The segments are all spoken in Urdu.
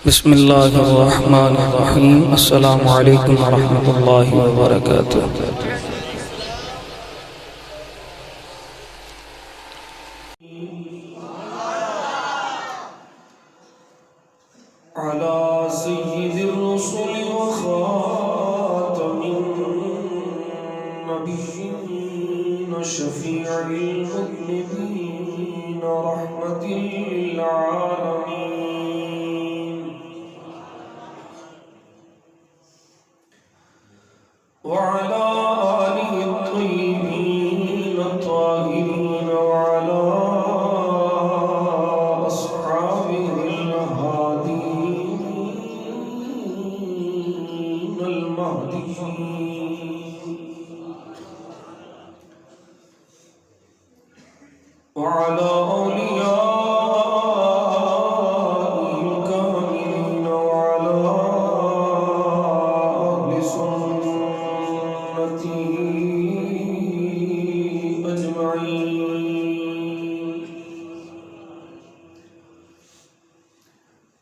بسم اللہ الرحمن الرحیم۔ السلام علیکم ورحمۃ اللہ وبرکاتہ۔ على سيد الرسل وخاتم النبيين شفيع المذنبين رحمة للعالمين وعلى آله الطيبين الطاهرين وعلى أصحابه الهادين المهديين وعلى أوليائه الكاملين وعلى أهل سنته أجمعين.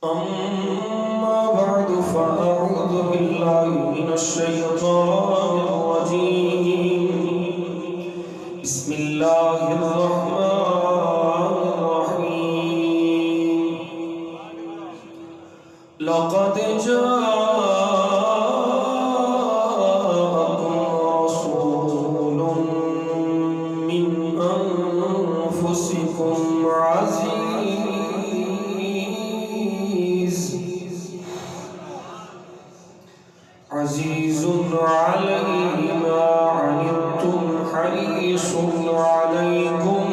أما بعد فأعوذ بالله من الشيطان الرجيم. بسم الله الرحمن الرحيم. لقد جاءكم رسول من أنفسكم عزيز عليه ما عنتم حريص عليكم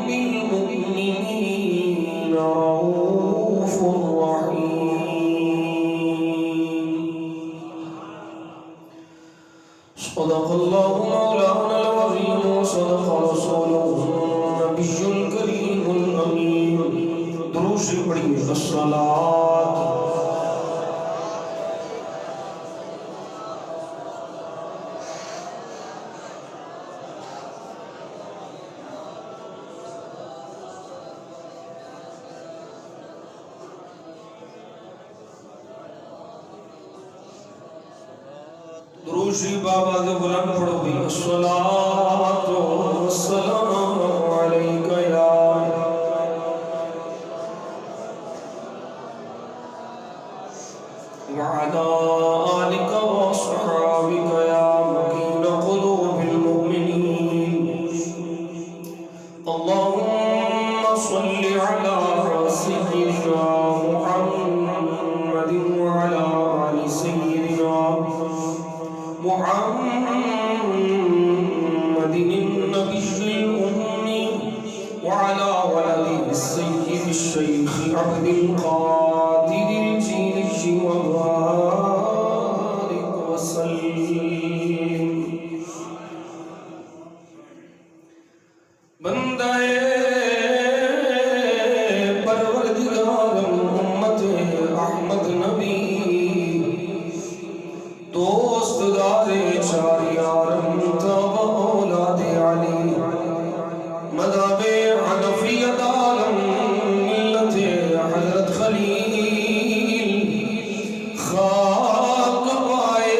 بالمؤمنين رؤوف رحيم. صدق الله مولانا العظيم وصدق رسوله النبي الكريم الأمين. درود سے پڑھیے الصلاۃ. دروشی بابا سے بلند پڑھو بھی الصلاۃ والسلام علیک یا وعلی آلک واصحابک یا مکین قلوب المؤمنین. اللهم صل على سيدنا محمد وعلى آل سيدنا محمد النبي الأمي وعلى ولده السيد الشيخ عبد القادر الجيلي وبارك وسلم. بندہ پروردگار امت احمد نبی دوست دار چار یارم تاب اولاد علی مذہب حنفیت عالم ملت حضرت خلیل خاک پائے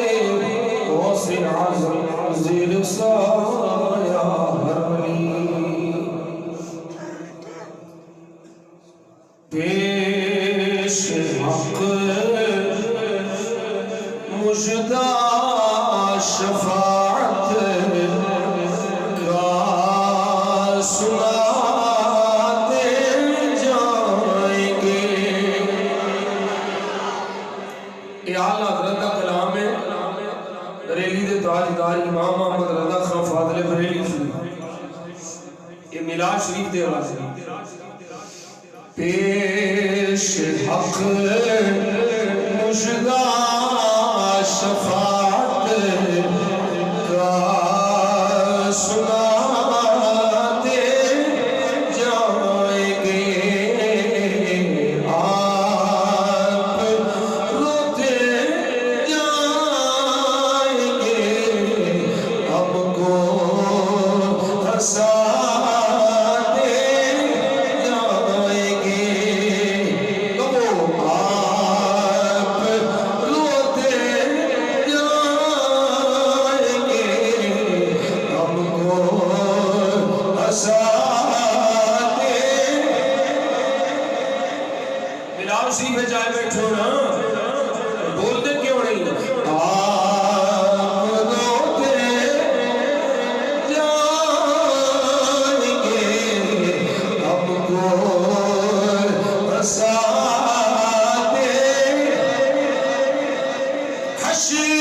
غوث اعظم زیر سایہ ہر ولی. پیش حق مجدہ شفاعت کا سناتے جائیں گے. یہ اعلیٰ حضرت کا کلام ہے. بریلی دے تاجدار امام محمد رضا خان فاضل بریلی سے یہ میلاد شریف دے والا ہے. پیش حق مجدہ شفاعت کا سناتے جائیں گے. آپ روتے جائیں گے ہم کو ہنساتے جائیں گے. آپ شریف جائے بیٹھو نا بول دے کیوں نہیں آپ روتے جائیں گے ہم کو ہنساتے حشر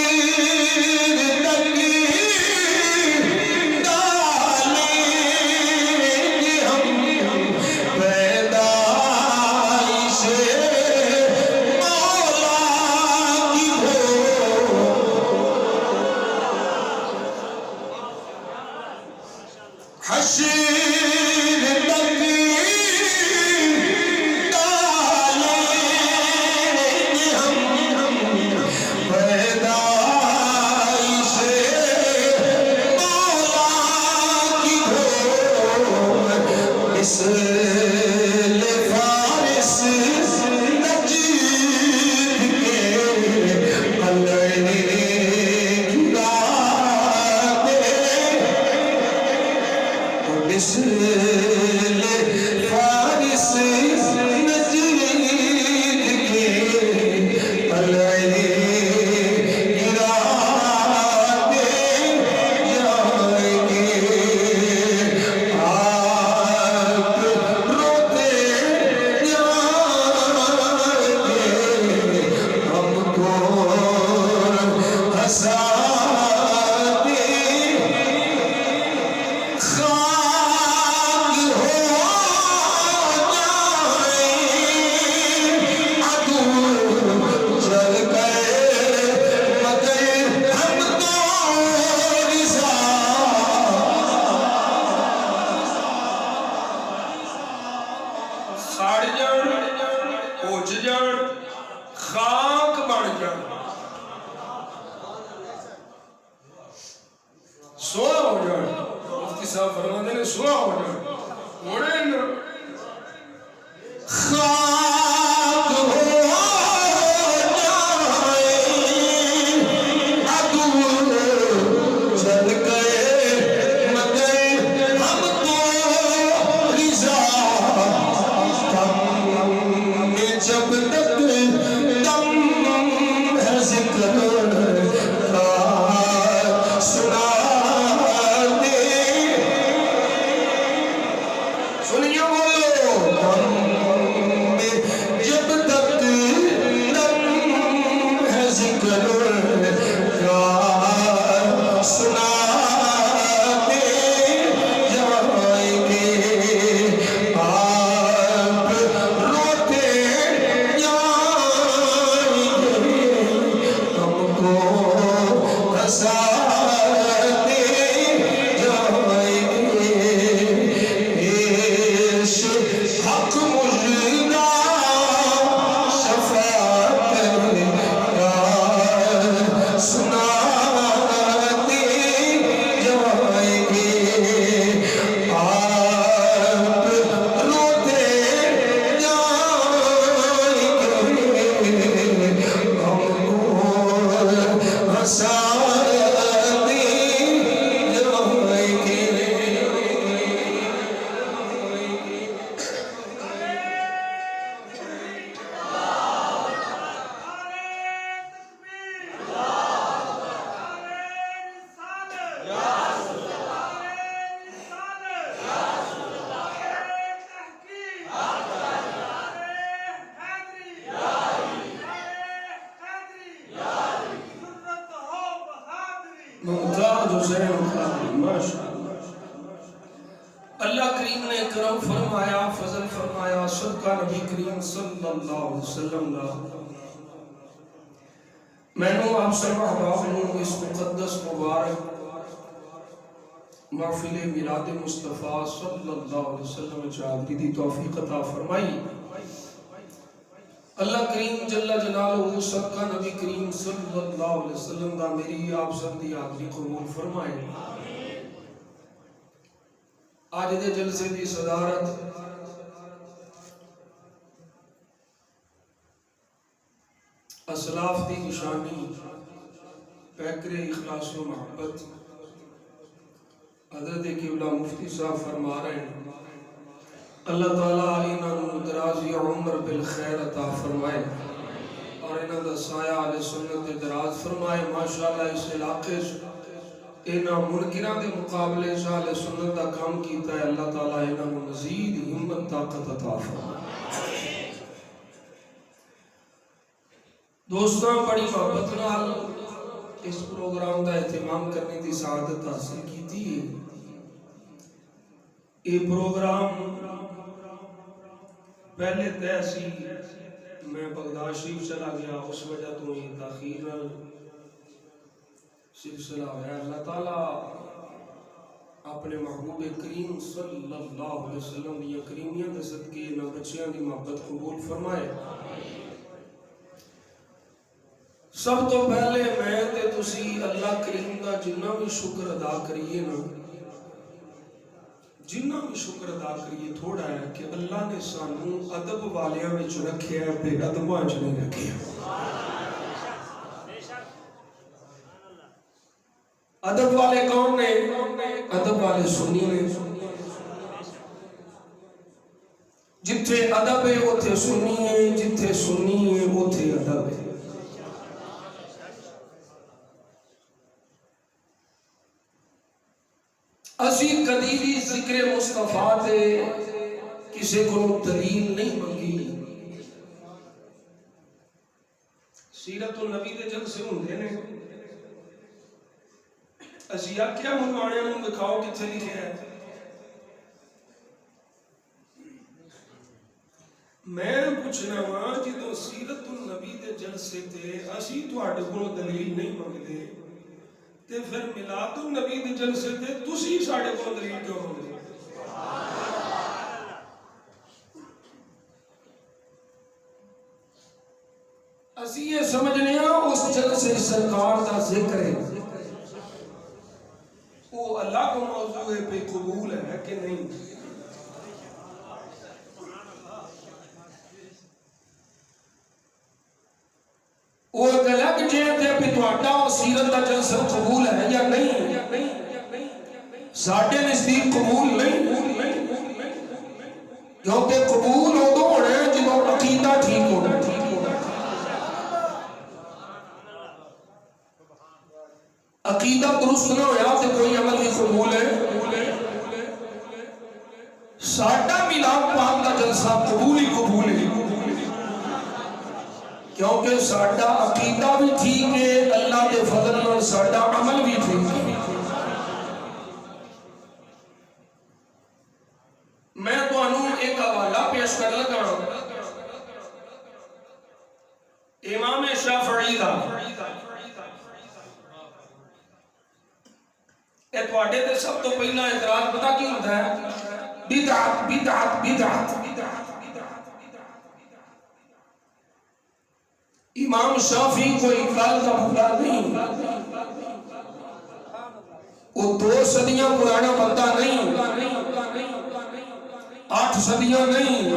اللہ کریم نے کرم فرمایا فضل فرمایا صدقہ نبی کریم صلی اللہ علیہ وسلم دا میں نے آپ سب احباب نے اس مقدس مبارک محفل میلاد مصطفیٰ صلی اللہ علیہ وسلم چاہتی دی توفیق عطا فرمائی اللہ کریم جل جلالہ صدقہ نبی کریم صلی اللہ علیہ وسلم دا میری آپ سب دی حاضری قبول فرمائے آج دے جلسے دی صدارت اسلاف دی نشانی پیکر اخلاص و محبت حضرت قبلہ مفتی صاحب فرما رہے ہیں اللہ تعالیٰ انہوں درازی عمر بالخیر عطا فرمائے اور انہوں دا سایہ علیہ سنت دراز فرمائے. ماشاءاللہ اس علاقے انہوں منکران دے مقابلے سے علیہ سنت دا کام کیتا ہے. اللہ تعالیٰ انہوں مزید ہمت طاقت عطا فرمائے. دوستاں بڑی محبت نال اس پروگرام دا اہتمام کرنے دی سعادت حاصل کی تھی. یہ پروگرام پہلے طے سی میں بغداد شریف چلا گیا, اس وجہ تو یہ تاخیر سلسلہ ہے. اللہ تعالیٰ اپنے محبوب کریم صلی اللہ علیہ وسلم یا کریمیاں دے صدقے نہ بچیاں دی محبت قبول فرمائے. سب تو پہلے میں تے تسی اللہ کریم دا جنہ بھی شکر ادا کریے نا, جنہ بھی شکر ادا کریے تھوڑا ہے کہ اللہ نے سانو ادب والیاں وچ رکھیا ہے, بے ادباں وچ نہیں رکھیا. ادب والے کون نے؟ ادب والے سنی نے. جتھے ادب ہے اوتھے سنی ہے, جتھے سنی ہے اوتھے ادب ہے. اسی کدی بھی ذکر مصطفیٰ تے کسی کو دلیل نہیں منگی. سیرت النبی دے جلسے ہوندے نے, اسی آکھیا منوانے نوں دکھاؤ کتھے لکھیا ہے. میں پوچھنا وا جدوں سیرت النبی دے جلسے تے اسی تواڈے کولوں دلیل نہیں منگدے تے پھر میلاد النبی دے جلسے تے تسی ساڈے کول دلیل کیوں منگدے؟ اسی یہ سمجھنے ہیں اس جلسے سرکار دا ذکر ہے, وہ اللہ کو موضوع پہ قبول ہے کہ نہیں. وہ الگ جیت ہے کہ تہاڈا سیرت دا جلسہ قبول ہے یا نہیں. ساڈے نزدیک قبول نہیں, کیونکہ قبول ادو ہونا ہے جب عقیدہ ٹھیک ہونا. عقیدہ درست نہ ہویا تو کوئی عمل بھی قبول ہے. ساڈا میلاد پاک دا جلسہ قبول ہی قبول ہے, کیونکہ ساڈا عقیدہ بھی ٹھیک ہے, اللہ کے فضل اور ساڈا عمل بھی ٹھیک ہے. میں تانوں ایک حوالہ پیش کر لگا امام شافعی دا. اے تواڈے تے سب تو پہلا اعتراض پتہ کی ہوتا ہے؟ بدعت بدعت بدعت. امام شافعی کوئی کال کا بھولا نہیں, وہ 2 صدیاں پرانا بندہ نہیں, 8 صدیاں نہیں,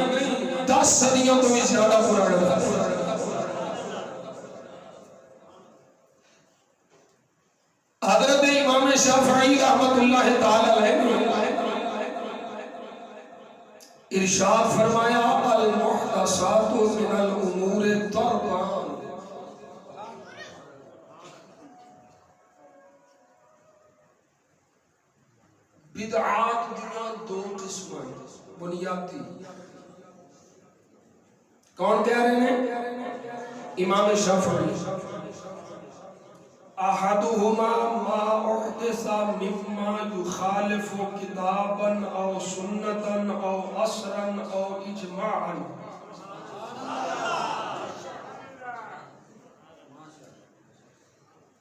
10 صدیاں تو بھی زیادہ پرانا بندہ. حضرت امام شافعی رحمت اللہ تعالی علیہ ارشاد فرمایا المحدثات من الامور تربان. بدعات دیاں 2 قسمیں بنیادی. کون کہہ رہے ہیں؟ امام شافعی. احدہما ما احدث مما یخالف کتابا او سنتا او اثرا او اجماعا.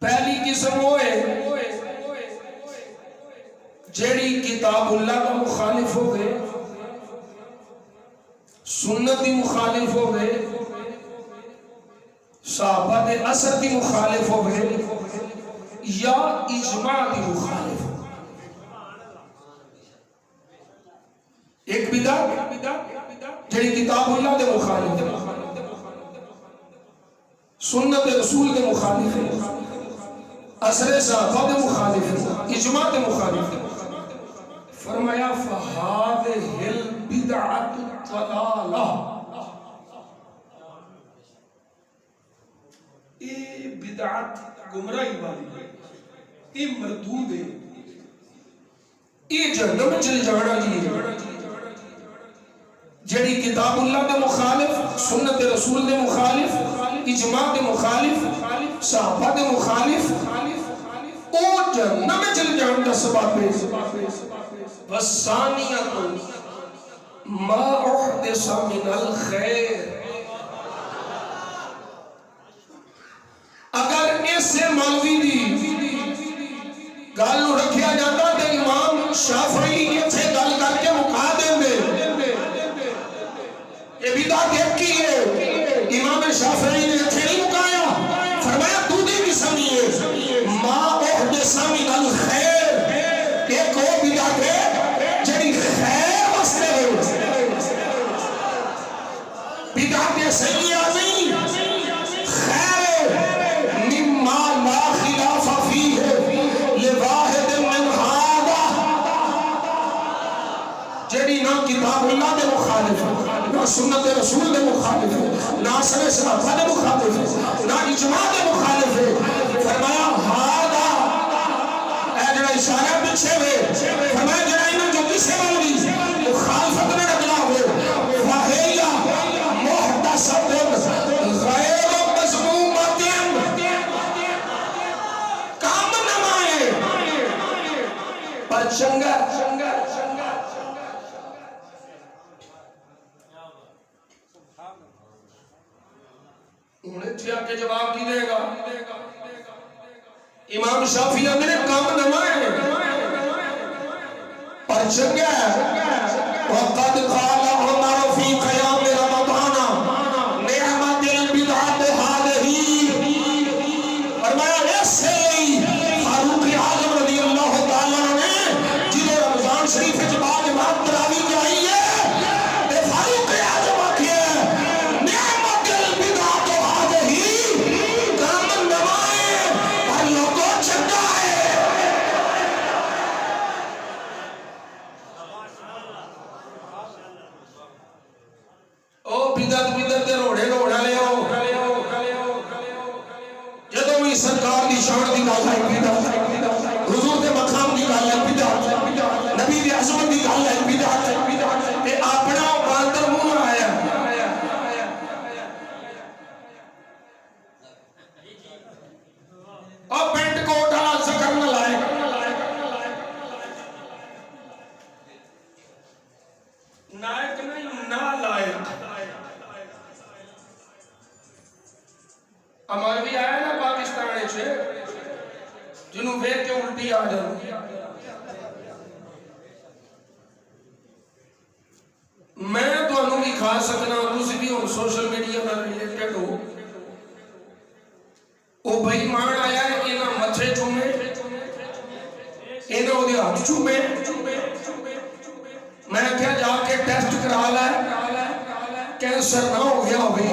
پہلی قسم ہوئے جیڑی کتاب اللہ کا مخالف ہو گئے, سنت مخالف ہو گئے, صحابہ دے اثر کی مخالف ہو گئے, یا اجماع کی مخالف ہو. ایک بدعت جڑی کتاب اللہ دے مخالف ہے, سنت رسول دے مخالف ہے, اثر صحابہ دے مخالف ہے, اجماع دے مخالف ہے. فرمایا فہذہ البدعۃ الضلالہ، یہ بدعت گمراہی والی، یہ مردود ہے، یہ جہنم چل جانا جی، جڑی کتاب اللہ دے مخالف، سنت رسول دے مخالف، اجماع دے مخالف، صحابہ دے مخالف، او جہنم چل جان دا سبب ہے۔ وَالثَّانِيَةُ مَا أُحْدِثَ مِنَ الْخَيْرِ، اگر اس سے مولوی دی گل رکھیا جاتا تو امام شافعی اتھے گل کر کے مکا دیں دے، یہ بدعت ایک کی ہے، امام شافعی نے اتھے نہیں مکایا، فرمایا تو دی قسم ہے ما احدث من الخیر، ایک وہ بدعت ہے جڑی خیر واسطے ہو، بدعت سیئہ نہیں، خیر مما لا خلاف فیہ لواحد من ہذا، جڑی نہ کتاب اللہ دے مخالف، نہ سنت رسول دے مخالف، نہ اثر صحابہ دے مخالف، نہ اجماع دے مخالف، فرمایا ہذا، اے جڑا اشارہ پیچھے ہوئے، فرمایا جڑا انہوں جو کسے والی مخالفت میں نکلا ہوئے، وَهِيَ مُحْدَثَةٌ غَيْرُ مَذْمُومَةٍ، کام نمائے پر چنگا، انہیں تھیا کہ جواب کی دے گا، امام شافعی نے کام نمائے پر چنگا ہے، وَقَدْ قَالَ عُمَرُ فِي قِيَامِ رَمَضَانَ نِعْمَةِ الْبِدْعَةُ هَٰذِهِ، فرمایا اس سے فاروق اعظم رضی اللہ تعالیٰ نے جنہیں رمضان شریف کے بعد امام تراویح کی آئی ہے، تے فاروق اعظم آتی ہے نعمت البدعۃ هَٰذِهِ، کام نمائے پر لوگوں چنگا ہے۔ او بدعت دے روڑے روڑا لے آؤ، جدوں بھی سرکار دی شان دی گل ہے بدعت، حضور دے مقام دی گل ہے بدعت، نبی دی عظمت دی گل ہے بدعت، تے اپنا باندر منہ آیا اور پینٹ کوٹ والا ذکر نہ لائے، نائک نہیں نہ لائق، ہمارے بھی آیا نا پاکستان سے جنہوں ویک کے الٹی آ جائے، میں تو انہوں بھی کھا سکنا، تسی بھی ہوں سوشل میڈیا میں ریلیٹڈ ہو، وہ بھائی مان آیا ہے انہاں مچھے چومے، انہاں دے ہاتھ چومے، میں کیا جا کے ٹیسٹ کرا لائے کینسر نہ ہو گیا ہوئی،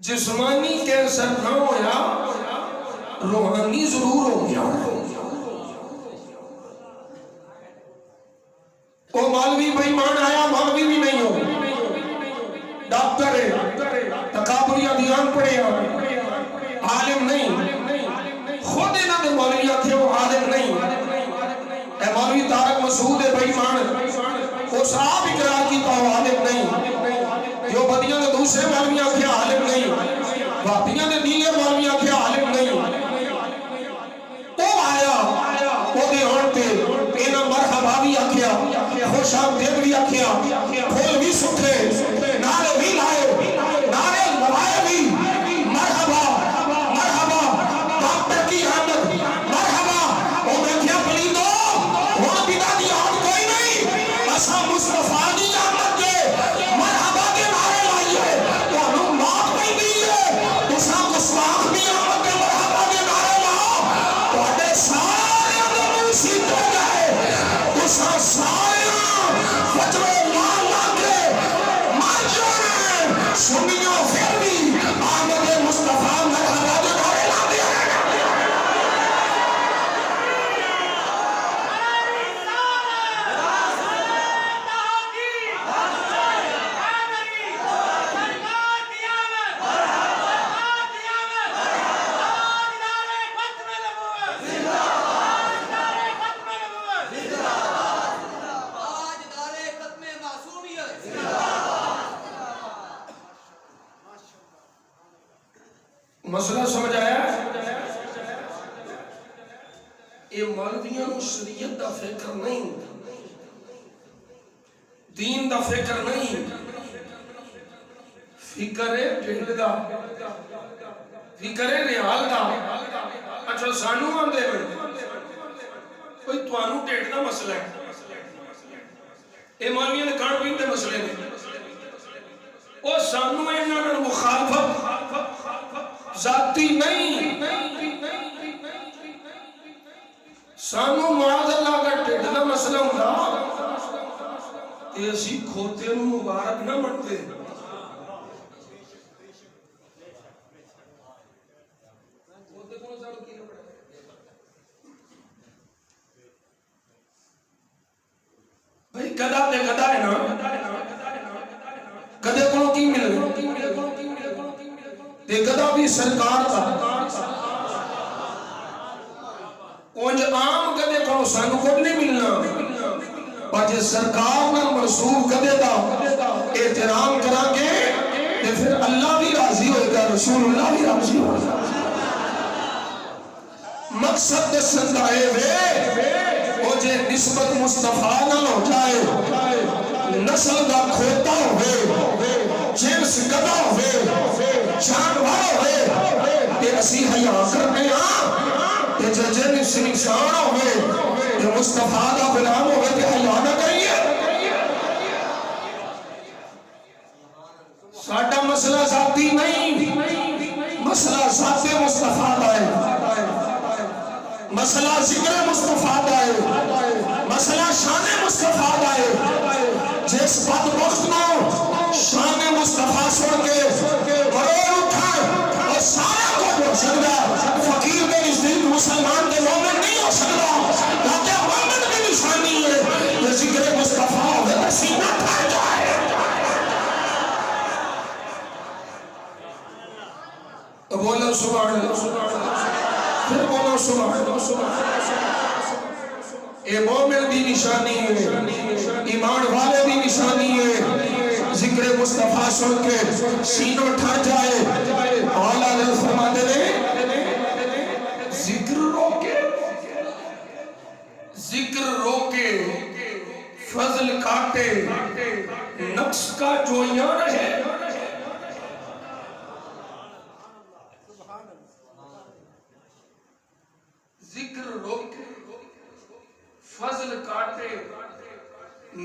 جسمانی کینسر نہ ہویا روحانی ضرور ہو گیا، وہ مولوی بھائی مان آیا، مولوی بھی نہیں ہو، ڈاکٹر ہے، تکابری ادیان پڑھے، عالم نہیں، خود انہوں نے مولوی تھے وہ عالم نہیں، اے مولوی طارق مسعود بھائی مان اس آپ اقرار کی تو عالم نہیں، جو بدیاں نے دوسرے مولویاں تھے عالم نہیں، وابیاں نے دیئے مولویاں تھے عالم نہیں، وہ آیا وہ دیان پہ انہاں مرحبا بھی آکھیا، خوش آمدید بھی آکھیا، پھول بھی سکھے، نعرے بھی لائے، نعرے لوائے بھی، مرحبا مرحبا ڈاکٹر کی آمد، مرحبا، وہ میں کیا پلیدو وہاں بنا دی آمد کوئی نہیں، ایسا مصطفیٰ دی آمد کے مرحبا کے نعرے لائیے، تو انہوں موت نہیں دیئے، تو سا گسواق بھی آمد کے مرحبا کے نعرے لاؤ، تو اڈے سارے اندر اسی دے گئے، تو سا سارے وجوہ اللہ کے مار فکر نہیں، دین دا فکر نہیں، فکر ہے ڈھل دا، فکر ہے ریال دا۔ اچھا سانو آندے کوئی توانو ڈھل دا مسئلہ ہے، اے مولویوں نے کھان پین دے مسئلے نے، او سانو انہاں مخالفت ذاتی نہیں، سانو معاذ اللہ کا ڈھل دا مسئلہ ہوندا تے اسی کھوتے نو مبارک نہ منتے۔ بھئی گدا تے گدا ہے نا، گدے کو کی مل تے گدا بھی سرکار کا، اونج عام گدے کو سانو کو نہیں ملنا، پر سرکار نہ مرسوم گدے دا احترام کران گے تے پھر اللہ بھی راضی ہوئے گا، رسول اللہ بھی راضی ہوئے گا۔ مقصد دسن دا اے وے او جے نسبت مصطفیٰ نہ ہو جائے، نسل دا کھوتا ہوئے، جنس گدا ہوئے، جانور ہوئے، تے اسی حیاء کرنے ہاں، تے جنس انسان ہوئے، تے مصطفیٰ دا غلام ہوئے تے حیاء نہ کریے۔ ساڈا مسئلہ ذاتی نہیں، مسئلہ ذات مصطفیٰ دا ہے، مسئلہ ذکر مصطفیٰ دا ہے، مسئلہ شان مصطفیٰ دا ہے۔ جس بدبخت نو شان مصطفیٰ سن کے مرور اٹھا اور سارا کو ہو سکتا، فقیر کے نزدیک مسلمان کے مومن نہیں ہو سکتا، لیکن مومن کی نشانی ہے یہ ذکر مصطفیٰ ہوئے سینہ پھر جائے۔ تو بولو سبحان اللہ، پھر بولو سبحان اللہ۔ اے مومن دی نشانی ہے، ایمان والے دی نشانی ہے، ذکر مصطفیٰ سن کے سینوں ٹھر جائے۔ اعلیٰ نے فرماتے ہیں ذکر روکے، ذکر روکے، فضل کاٹے، نقص کا جویاں رہے۔ ذکر روکے، فضل کاٹے،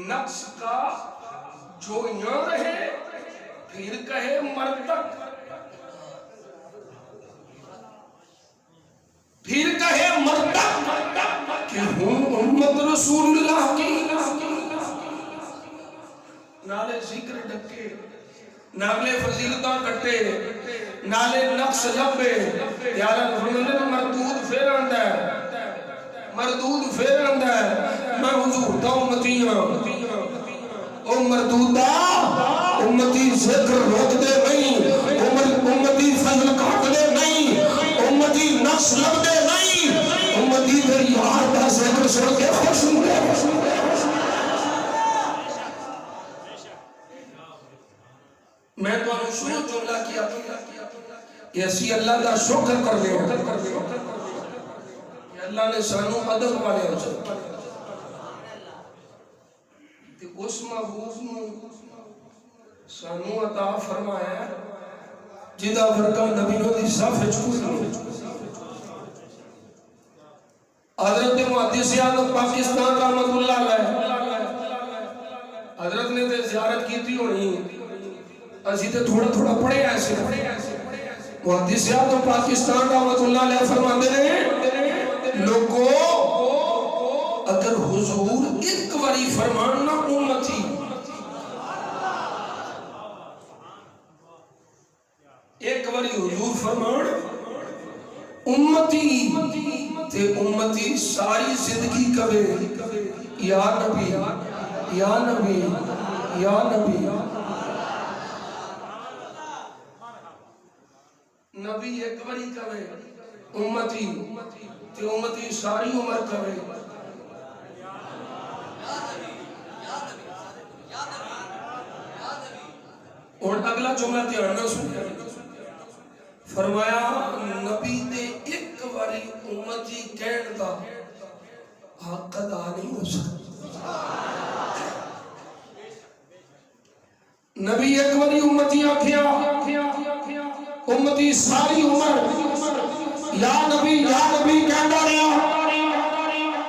نقص کا جو یہاں رہے، پھر کہے مرتک، پھر کہے مرتک کہ ہوں امت رسول اللہ کی۔ نالے ذکر ڈکے، نالے فضیلتاں کٹے، نالے نقص لبے، یارا مردود پھر آندہ ہے، مردود پھر آندہ ہے۔ میں حضور دا امتی ہوں، او مردودہ امتی ذکر روک دے نہیں، امتی فضل کاٹ دے نہیں، امتی نقص لب دے نہیں، امتی در یار دا ذکر سن کے خوش ہوں گے۔ میں تو انہوں شروع جملہ کیا کہ اسی اللہ دا شکر کر دے کہ اللہ نے سانو ادب والے ہو کہ اس محبوب سانو عطا فرمایا جدا فرقہ نبیوں دی صف چکوئی۔ حضرت محدث اعظم پاکستان رحمت اللہ علیہ حضرت نے تے زیارت کی تھی ہونی، اسی تے تھوڑا تھوڑا پڑھے ایسے۔ محدث اعظم پاکستان رحمت اللہ علیہ فرماندے نے لوگوں اگر حضور ایک واری فرمان نہ امتی، ایک واری حضور فرمان امتی تے امتی ساری زندگی کبے یا نبی یا نبی یا نبی، نبی ایک بڑی کبے امتی تے امتی ساری عمر کبے۔ اور اگلا جملہ دھیان نہ سنیا، فرمایا نبی دے ایک باری امتی کہن دا حق ادا نہیں ہو سکتا. نبی ایک باری امتی آکھیا امتی ساری عمر یا نبی کہندا رہا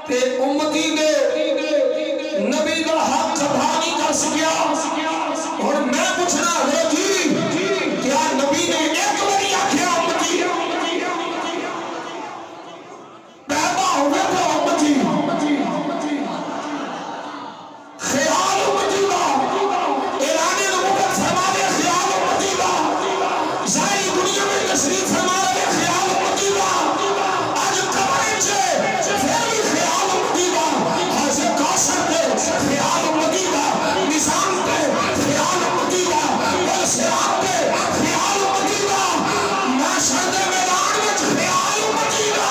تے امتی دے نبی دا حق ادا نہیں کر سکیا. اور میں پوچھنا ہے جی کیا نبی نے ایک باری آکھیا امتی پیدا ہوئے تو امتی خیال امتی دا اعلان نبوت فرما دے خیال امتی دا ظاہری دنیا میں تشریف فرما دے خیال امتی دا آج قبر چے پھر بھی خیال امتی دا حاضر کاسر دے خیال امتی دا نظام دے خیال امتی دا والسرات دے خیال امتی دا معاشر دے میدان وچ خیال امتی دا.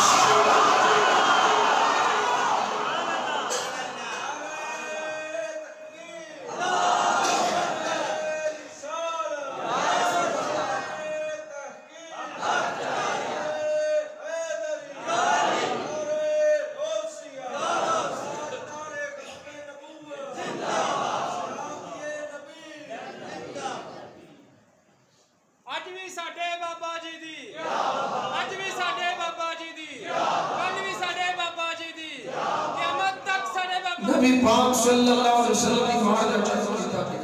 نبی پاک صلی اللہ علیہ وسلم کی مہار دا چاہتا کیتا کہ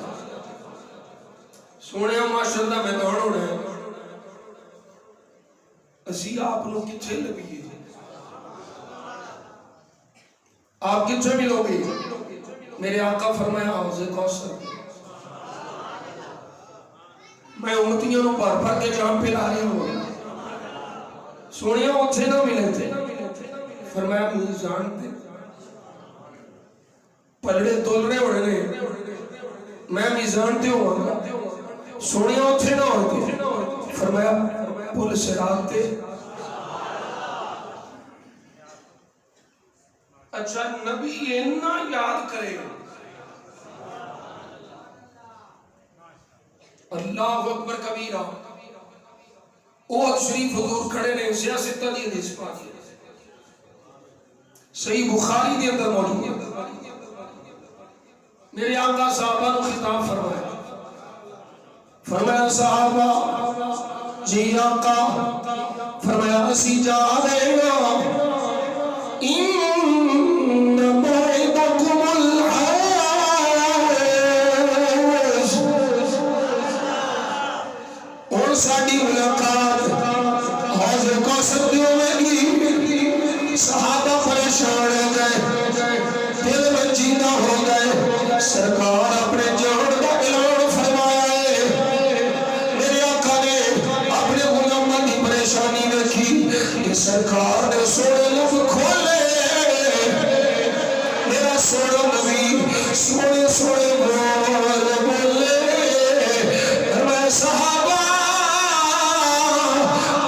سونے معاشر دا میدان ہونا ہے اسی آپ لوگ کچھے لگیے آپ کچھے بھی لوگی میرے آقا فرمایا حوض کوثر میں امتیوں نو بھر کے جام پہ لا رہی ہوں سونے اتھے نہ ملے تھے فرمایا میزان تے پلڑے تول رہے ہونے میں میزان تے ہوں گا سونے اتھے نہ ہوتے فرمایا پل صراط تے. اچھا نبی اتنا یاد کرے اللہ اکبر کبیرہ اوہ شریف حضور کھڑے نے سیاستہ دی حدیث پاکی صحیح بخاری دی اندر موجود ہے. میرے آقا صحابہ نے خطاب فرمایا صحابہ جی آقا فرمایا اسی جا رہے گا ان موعدکم الحوض اور ساڑی ملاقات حوض کوثر دی ہوگی. صحابہ پریشان ہو گئے دل میں جینا ہو گئے سرکار اپنے جان کا اعلان فرمایا ہے. میرے آقا نے اپنے غلاموں کی پریشانی دیکھی کہ سرکار نے سونے لب کھولے میرا سونا نبی سونے سونے بول بولے میں صحابہ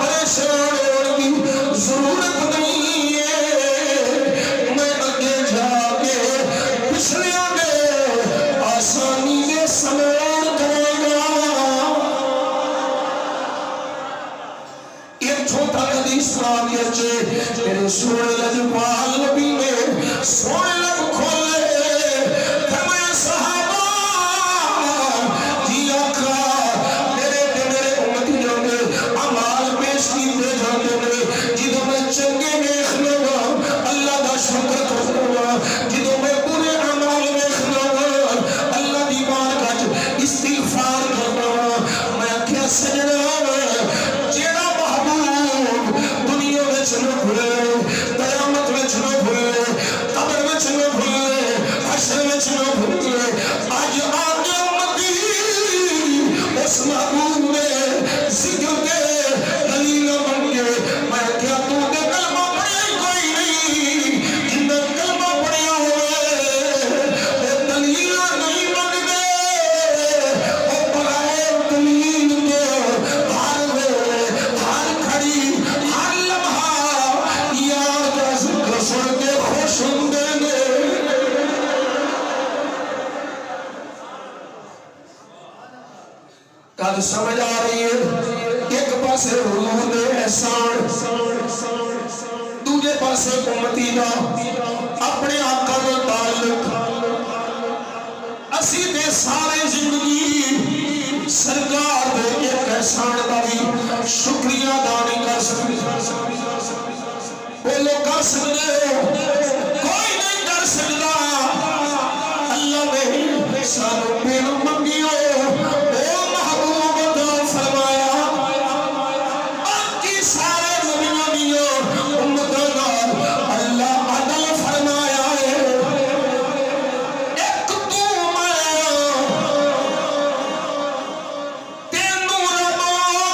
پریشان ہونے کی ضرورت نہیں ہے میں اگے جا کے پچھلے آگے آسانی کے سمیان کرے گا. ایک چھوٹا حدیث آگے چے میرے سونے لجپال نبی نے سونے لب کھولے فرمایا صحابہ جی آقا میرے امتی جانے عمال پیش کیتے جاتے ہیں جدوں میں چنگے دیکھ لوں اللہ دا شکر کروں جدوں میں برے عمال دیکھ لوں اللہ دی بارگاہ استغفار کروں. میں کیا سجنا جیڑا محبوب دنیا وچ نہ بھولے قیامت وچ نہ بھولے قبر وچ نہ بھولے حشر وچ نہ بھولے اج آگے امتی اس محبوب نے ذکر دے دلیل بن کے میں کیا تو دے کلمہ پڑھے کوئی نہیں جن کلمہ پڑھیا ہوئے دلیل نہیں بن دے وہ بغیر دلیل کے ہر ویلے ہر کھڑی ہر لمحہ یار کا ذکر سن کے خوش ہوندے نے. کل سمجھ آ رہی ہے ایک پاسے حضور دے احسان دوجے پاسے امتی دا اپنے آقا دا تعلق اسی دے سارے زندگی سرکار دے ایک احسان دا بھی شکریہ ادا نہیں کر سکتے بولو کر سکتے کوئی نہیں کر سکتا اللہ نے سانو بن منگیو او محبوب عطا فرمایا باقی سارے نبیوں دیو امتوں نال اللہ عدل فرمایا ہے ایک تو تینوں رب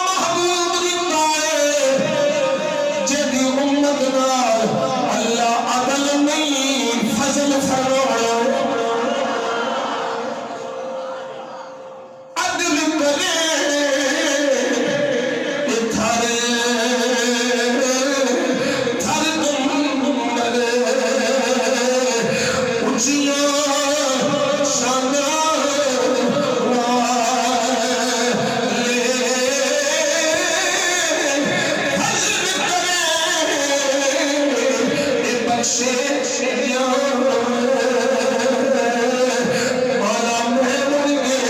محبوب دتا ہے جدی امت نال اللہ عدل نہیں فضل فرمایا عدل کرے تھارے تھر گنبد اونچیاں شاناں والے فضل کرے بخشے مولا محمد کے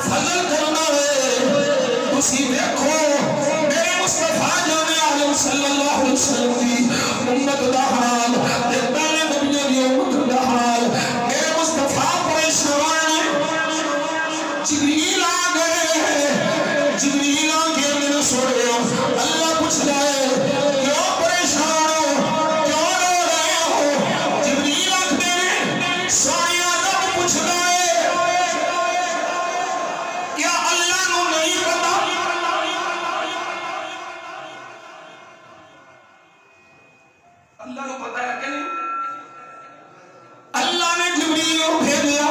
فضل کرنا ہے تسی دیکھو میرے مصطفیٰ جان عالم صلی اللہ علیہ وسلم کی امت دا حال تے پہلے نبیوں کی امت دا حال میرے مصطفیٰ پریشان جبریل آ گئے جبریل آ کے میرے سوڑے اللہ پوچھ رہے کیوں پریشان ہو کیوں رو رہے ہو جبریل آتے ہیں سوڑے رب پوچھ رہے کیا اللہ نو نہیں پتا اللہ نو پتا ہے کہ نہیں اللہ نے جبریل کو بھیجا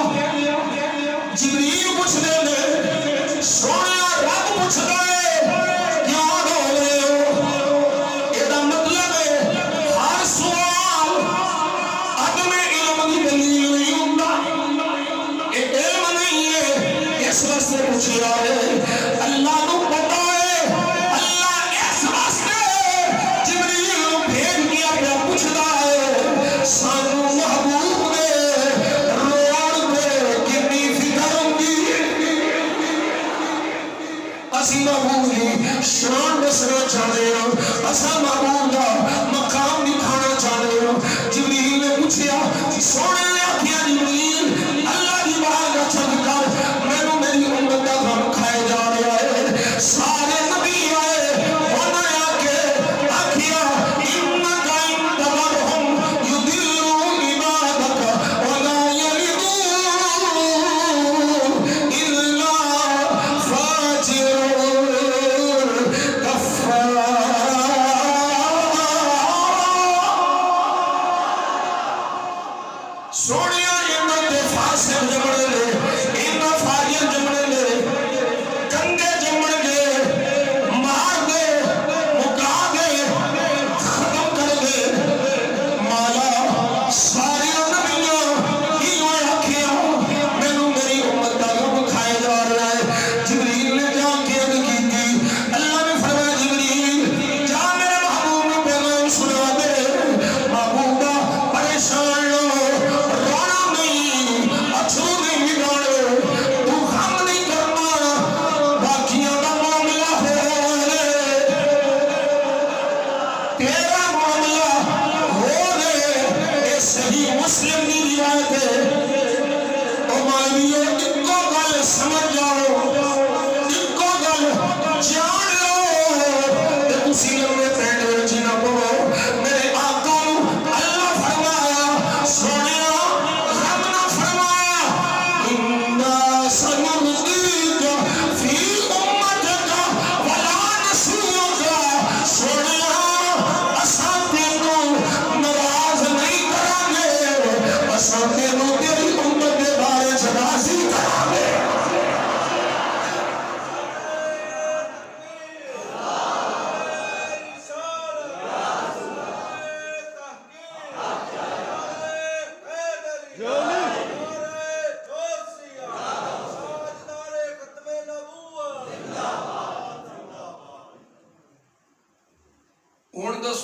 جبریل پوچھ رہے نے سونے رب پوچھ رہے کیوں رو رہے ہو یہ مطلب ہے ہر سوال عدم علم کی دلیل نہیں ہوتا یہ علم نہیں ہے اس واسطے پوچھا ہے اللہ نو پتا ہے اللہ اس واسطے جبریل کو بھیج دیا پہ پوچھتا ہے سانو محبوب نے روڑ پہ کتنی فکر ہوگی اسی محبوب کی شان دسنا چاہتے ہیں اسا محبوب کا مقام دکھانا چاہتے ہیں جبریل نے پوچھا سونے نے آخیا جبریل اللہ کی بات کا چل کر میں میری امت کا غم کھائے جا رہا ہے سارے نبی آئے انہیں آ کے آخیا انک ان تذرہم یضلوا عبادک ولا یلدوا الا فاجرا کفارا سوڑیا امت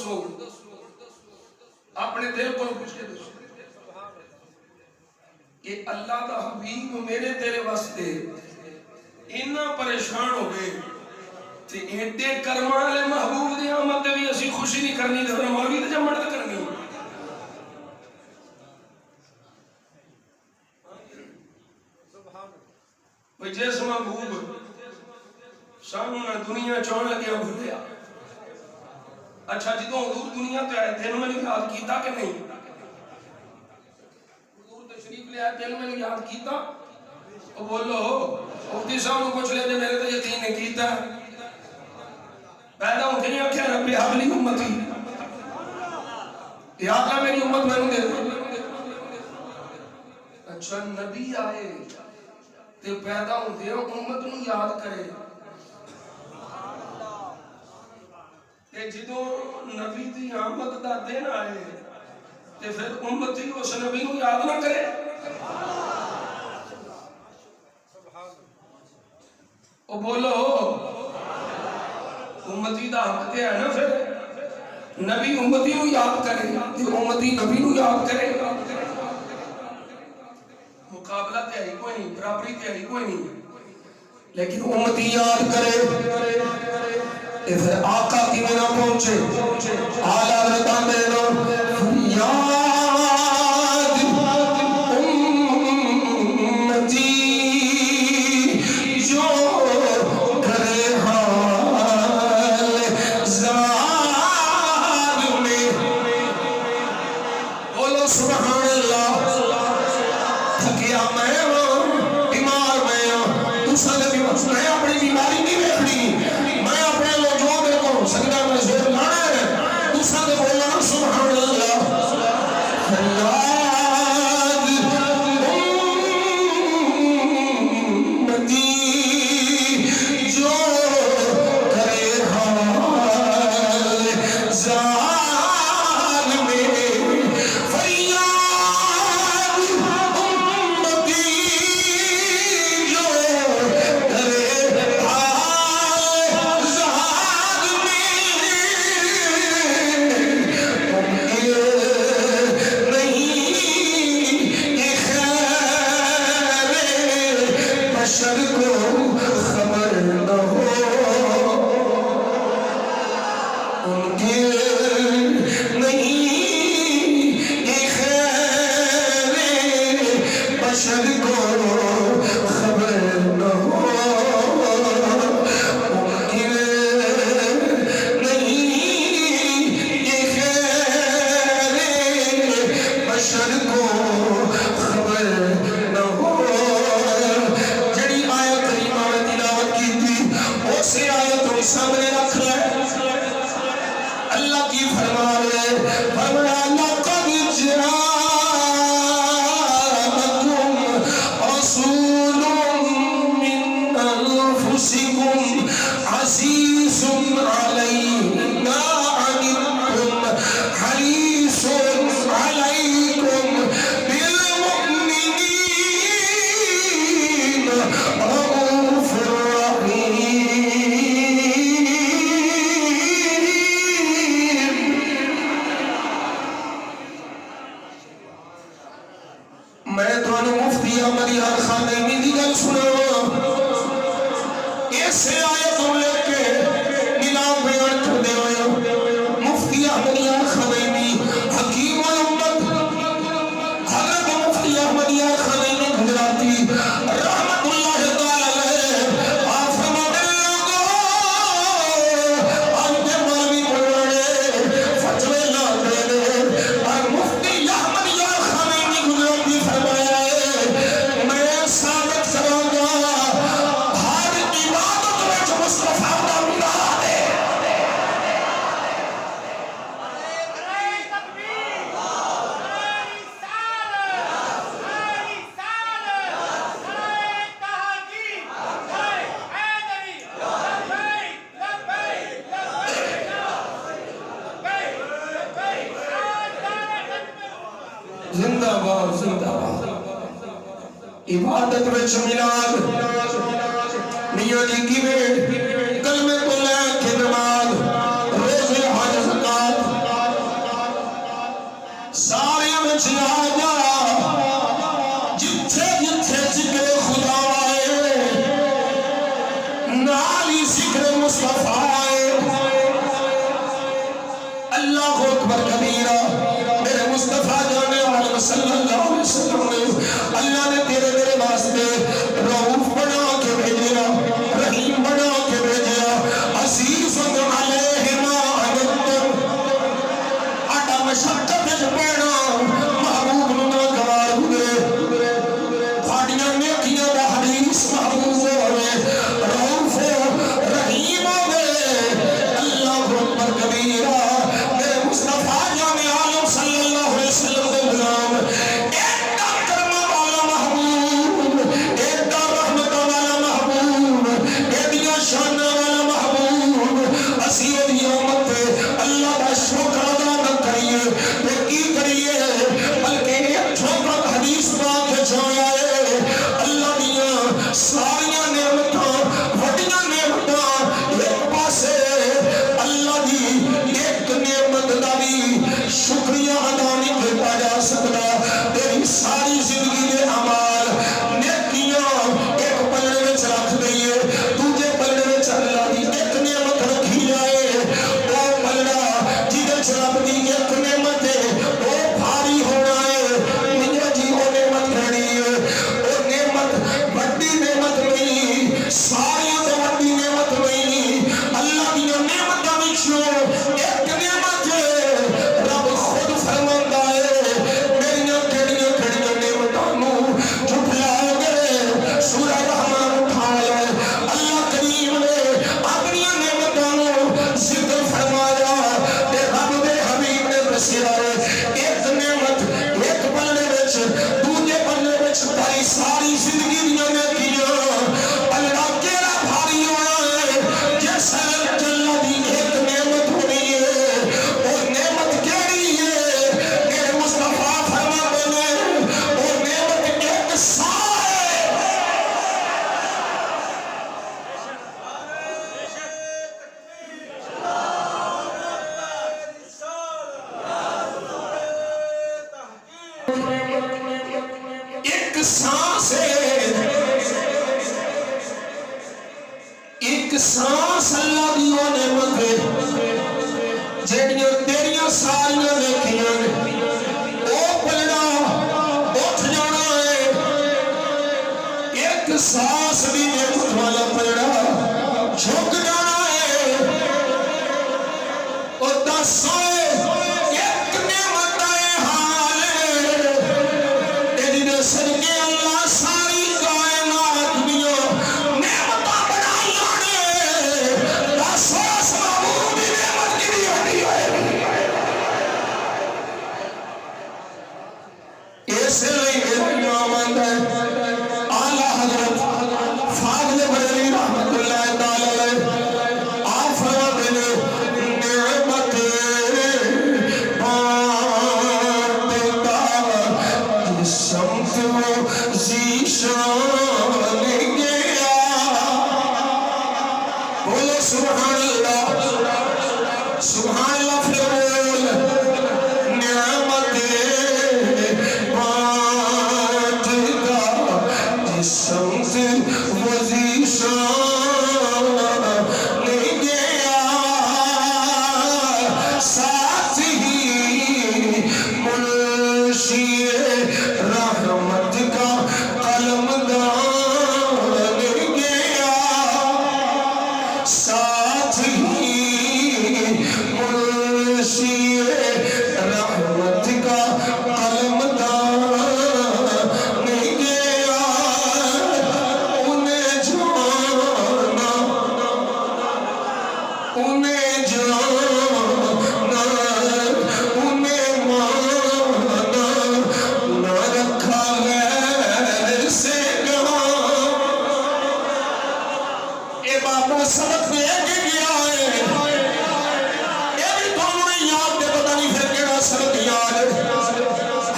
دسو اپنے دل کو پوچھ کے دسو کہ اللہ دا حبیب میرے تیرے واسطے اتنا پریشان ہو گئے تے ایڈے کرما والے محبوب دی آمد تے بھی اسی خوشی نہیں کرنی تے مولوی تے جمع تے کرنی بھئی جس محبوب سانو نہ دنیا چون لگیا بھولیا اچھا جدوں حضور دنیا تے آئے تھے میں نے یاد کیتا کہ نہیں حضور تشریف لے آئے تھے میں نے یاد کیتا او بولو مفتی صاحب کو پوچھ لے دے میرے تے یقین نہیں کیتا پیدا ہوں کہ آخیا رب حبلی امتی یا اللہ میری امت میں دے دے اچھا نبی آئے تے پیدا ہوں دے امت نو یاد کرے تے جدوں نبی دی آمد دا دن آئے تے پھر امتی اس نبی نو یاد نہ کرے او بولو امتی دا حق تے ہے نا پھر نبی امتی نو یاد کرے تے امتی نبی نو یاد کرے مقابلہ تے ہے کوئی نہیں برابری تے ہے کوئی نہیں لیکن امتی یاد کرے تے پھر آقا کی میرا پہنچے آلہ حضرت میرا فریاد امتی جو کرے حال زار میں بولو سبحان اللہ تھکیا میں ہوں بیمار میں ہوں دوسرا نے میں اپنی بیماری نہیں دیکھنی میں اپنے لوگوں میں کو سجدہ میں زور لانا ہے دوسرا نے بولنا سبحان اللہ فریاد امتی جو کرے حال زار میں فریاد امتی جو کرے حال زار میں نہیں یہ خیر بشر کو خبر نہ ہو ان کے نہیں یہ خیر بشر کو خبر نہ ہو ان کے نہیں یہ خیر بشر کو خبر نہ ہو جڑی آیت کریمہ میں تلاوت کی تھی اسی آیت کو سامنے رکھ لے اللہ کی فرمان ہے فرمایا لقد جاءکم رسول من انفسکم عزیز علیہ ما عنتم حریص علیکم بالمؤمنین رؤوف رحیم میں تو مفتی احمد یار خانیمی دی گل سنا اس آیت کو لے کے نظام بیان کر دے ہوئے مفتی احمد یار خانیمی حکیم الامت حضرت مفتی احمد یار خانیمی گجراتی رحمت اللہ تعالی علیہ آپ فرماتے لوگوں آج کے مولوی بڑھنے فتوے نہ دینے اور مفتی احمد یار خانیمی گجراتی فرمایا ہے میں ثابت کروں گا ہر عبادت میں مصطفیٰ کا مدعا ہے زندہ باد زندہ باد عبادت وچ میلاد میاں جی کی کلمے کو لے کے نماز روزے حج زکات ساریاں دیکھیاں او پلڑا اٹھ جانا ہے ایک ساس بھی نعمت والا پلڑا جھک جانا ہے اور دسو ایک نعمت حال تیری صدقے اللہ ساری کائنات دیو نعمت بنائی آنے دسو اس محبوب دی نعمت کی بھی ہونی ہے اس لیے امام اعلی حضرت فاضل بریلوی رحمت اللہ تعالی علیہ آپ فرماتے ہیں نعمت بانٹتا جس سمت وہ ذیشان گیا بولو سبحان اللہ سبحان اللہ پھر بول نعمت بانٹتا جس سمت وہ ذیشان گیا ساتھ ہی منشی رحمت کا قلم دان گیا ساتھ ہی منشی رحمت کا قلم دان گیا انہیں جانا انہیں جانا انہیں مانا نہ رکھا غیر سے کہاں اے بابو سبق دے کے گیا ہے اے بھی دونوں نے یاد دے پتہ نہیں پھر کیڑا سبق یاد ہے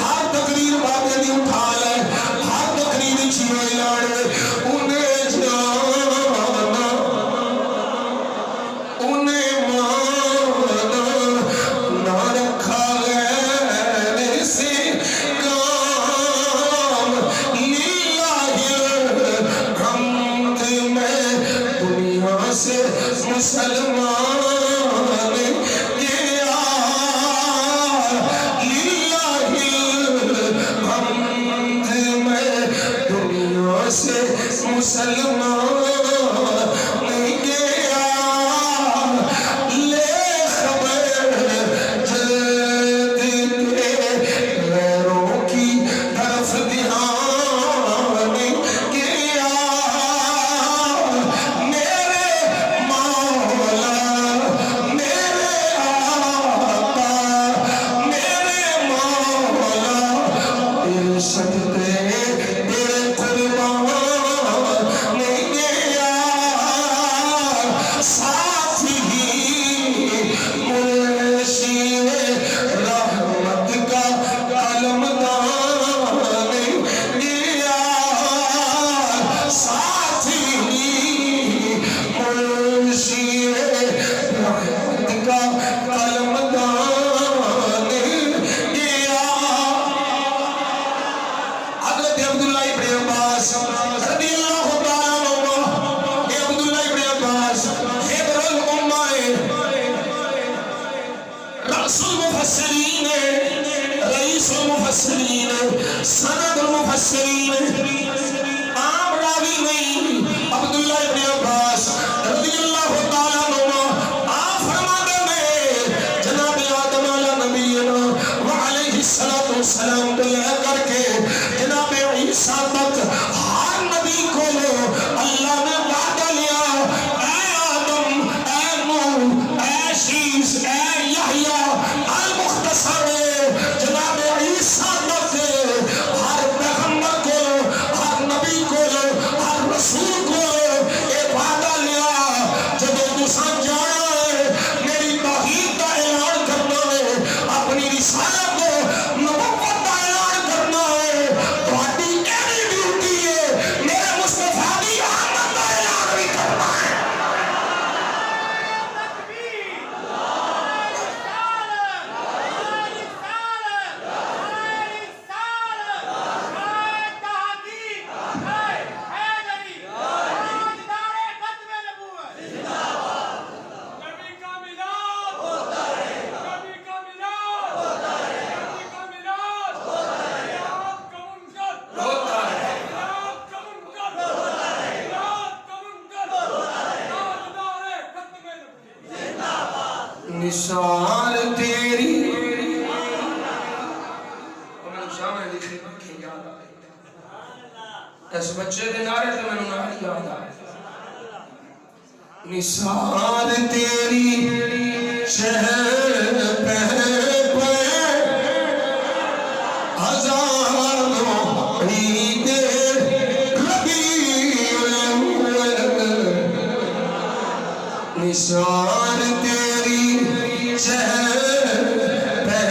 ہر تقریر بابے دی اٹھا لے ہر تقریر چیوے لاڑے انہیں جانا انہیں مانا نہ رکھا غیر سے کام للہ الحمد میں دنیا سے مسلمان گیا للہ الحمد میں دنیا سے مسلمان گیا لے خبر جلد کے غیروں کی طرف دھیان گیا میرے مولا میرے آقا میرے مولا ارشد تیرے قربان گیا ساتھ ہی منشی رحمت کا قلم دان گیا ساتھ ہی منشی رحمت کا قلم دان گیا حضرت عبداللہ ابن عباس رضی اللہ تعالیٰ عنہ اے عبداللہ ابن عباس حبر الامہ رأس المفسرین رئیس المفسرین سند المفسرین عام راوی نہیں عبداللہ ابن عباس رضی اللہ تعالیٰ عنہ آپ فرماتے ہیں جناب آدم علیہ نبینا وعلیہ السلام تو لے کر کے جناب عیسیٰ تک ہر نبی کو اللہ نے وعدہ لیا اے آدم اے نوح اے شیس اے یحییٰ المختصر جناب عیسیٰ تک ہر پیغمبر کو ہر نثار تیری سامنے لکھی یاد آئی اس بچے دے نعرے تے میں نعرے یاد آئے نثار تیری شہر پہ ہزاروں عید ربیع الاول نثار تیری شہر پہ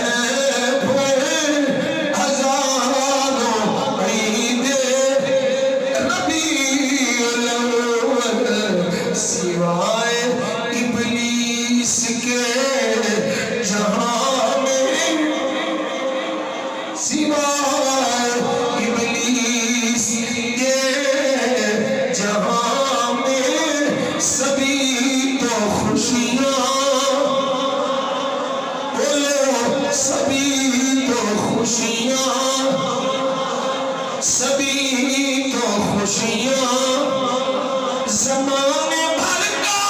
سوائے ابلیس کے جہاں میں سوائے ابلیس کے جہاں میں سبھی تو خوشیاں بولو سبھی تو خوشیاں سبھی تو خوشیاں زمانے بھر کا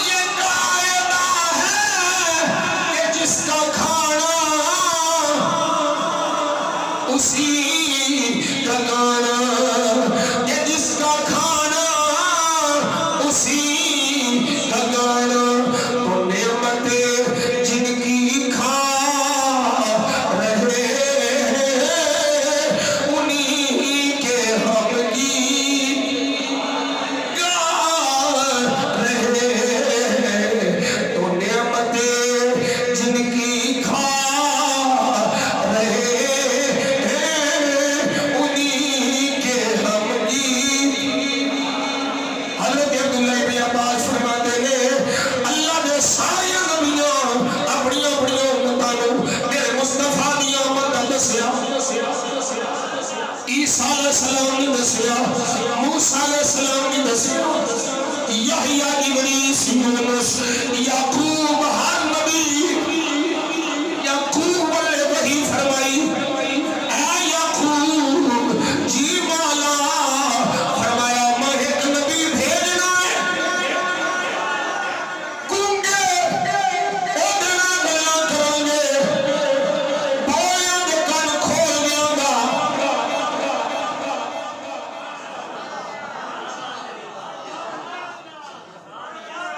یہ قاعدہ ہے کہ جس کا کھانا اسی کا گانا کہ جس کا کھانا اسی کا گانا تو نعمتیں جن کی کھا رہے ہیں انہی کے ہم گیت تو نعمتیں جن کی کھا رہے ہیں انہی کے ہم گیت حضرت عبداللہ ابن عباس فرماتے ہیں اللہ نے ساری نبیوں اپنی اپنی امتوں میرے مصطفیٰ دی آمد کا دسیا عیسیٰ علیہ السلام نے دسیا موسیٰ علیہ السلام نے دسیا یحییٰ ادریس یونس یعقوب ہر نبی یعقوب نے وحی فرمائی اے یعقوب جی مولا فرمایا میں ایک نبی بھیجنا ہے گونگے اودنا گلاں کریں گے بولیاں دے کان کھول دیاں گا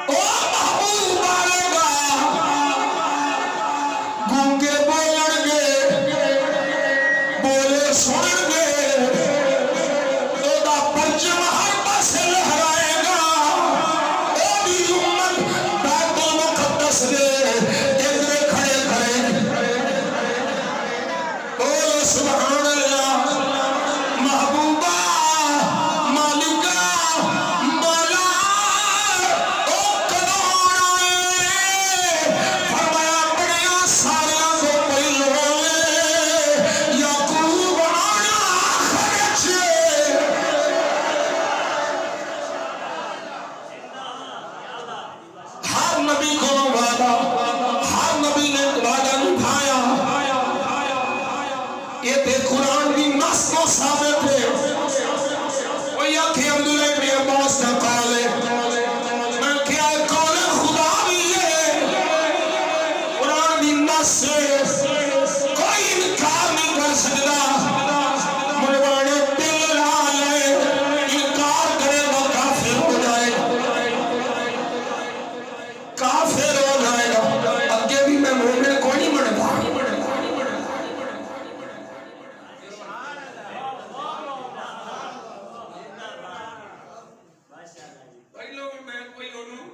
او محبوب آئے گا گونگے بولن گے بولے سنن گے او دا پرچم ہر پاسے لہرائے گا او دی امت بیت المقدس دے ادھر کھڑے کھڑے بولو سبحان اللہ محبوبہ مالکہ مولا او کدوں آئے فرمایا بڑیاں ساریاں کو پہلو یعقوب آنا خرچ ہر نبی کو وعدہ ہر نبی نے وعدہ نبھایا یہ تے قرآن کی نص کو ثابت ہے وہ یا کہ عبداللہ ابن عباس کا قول ہے میں کیا قول خدا بھی ہے قرآن کی نص سے کوئی انکار نہیں کر سکتا منوانے دل لا لے انکار کرے گا کافر ہو جائے گا کافر ہو جائے گا اگے بھی میں مومن کو نہیں بنتا پہلو بھی میں کوئی ہوں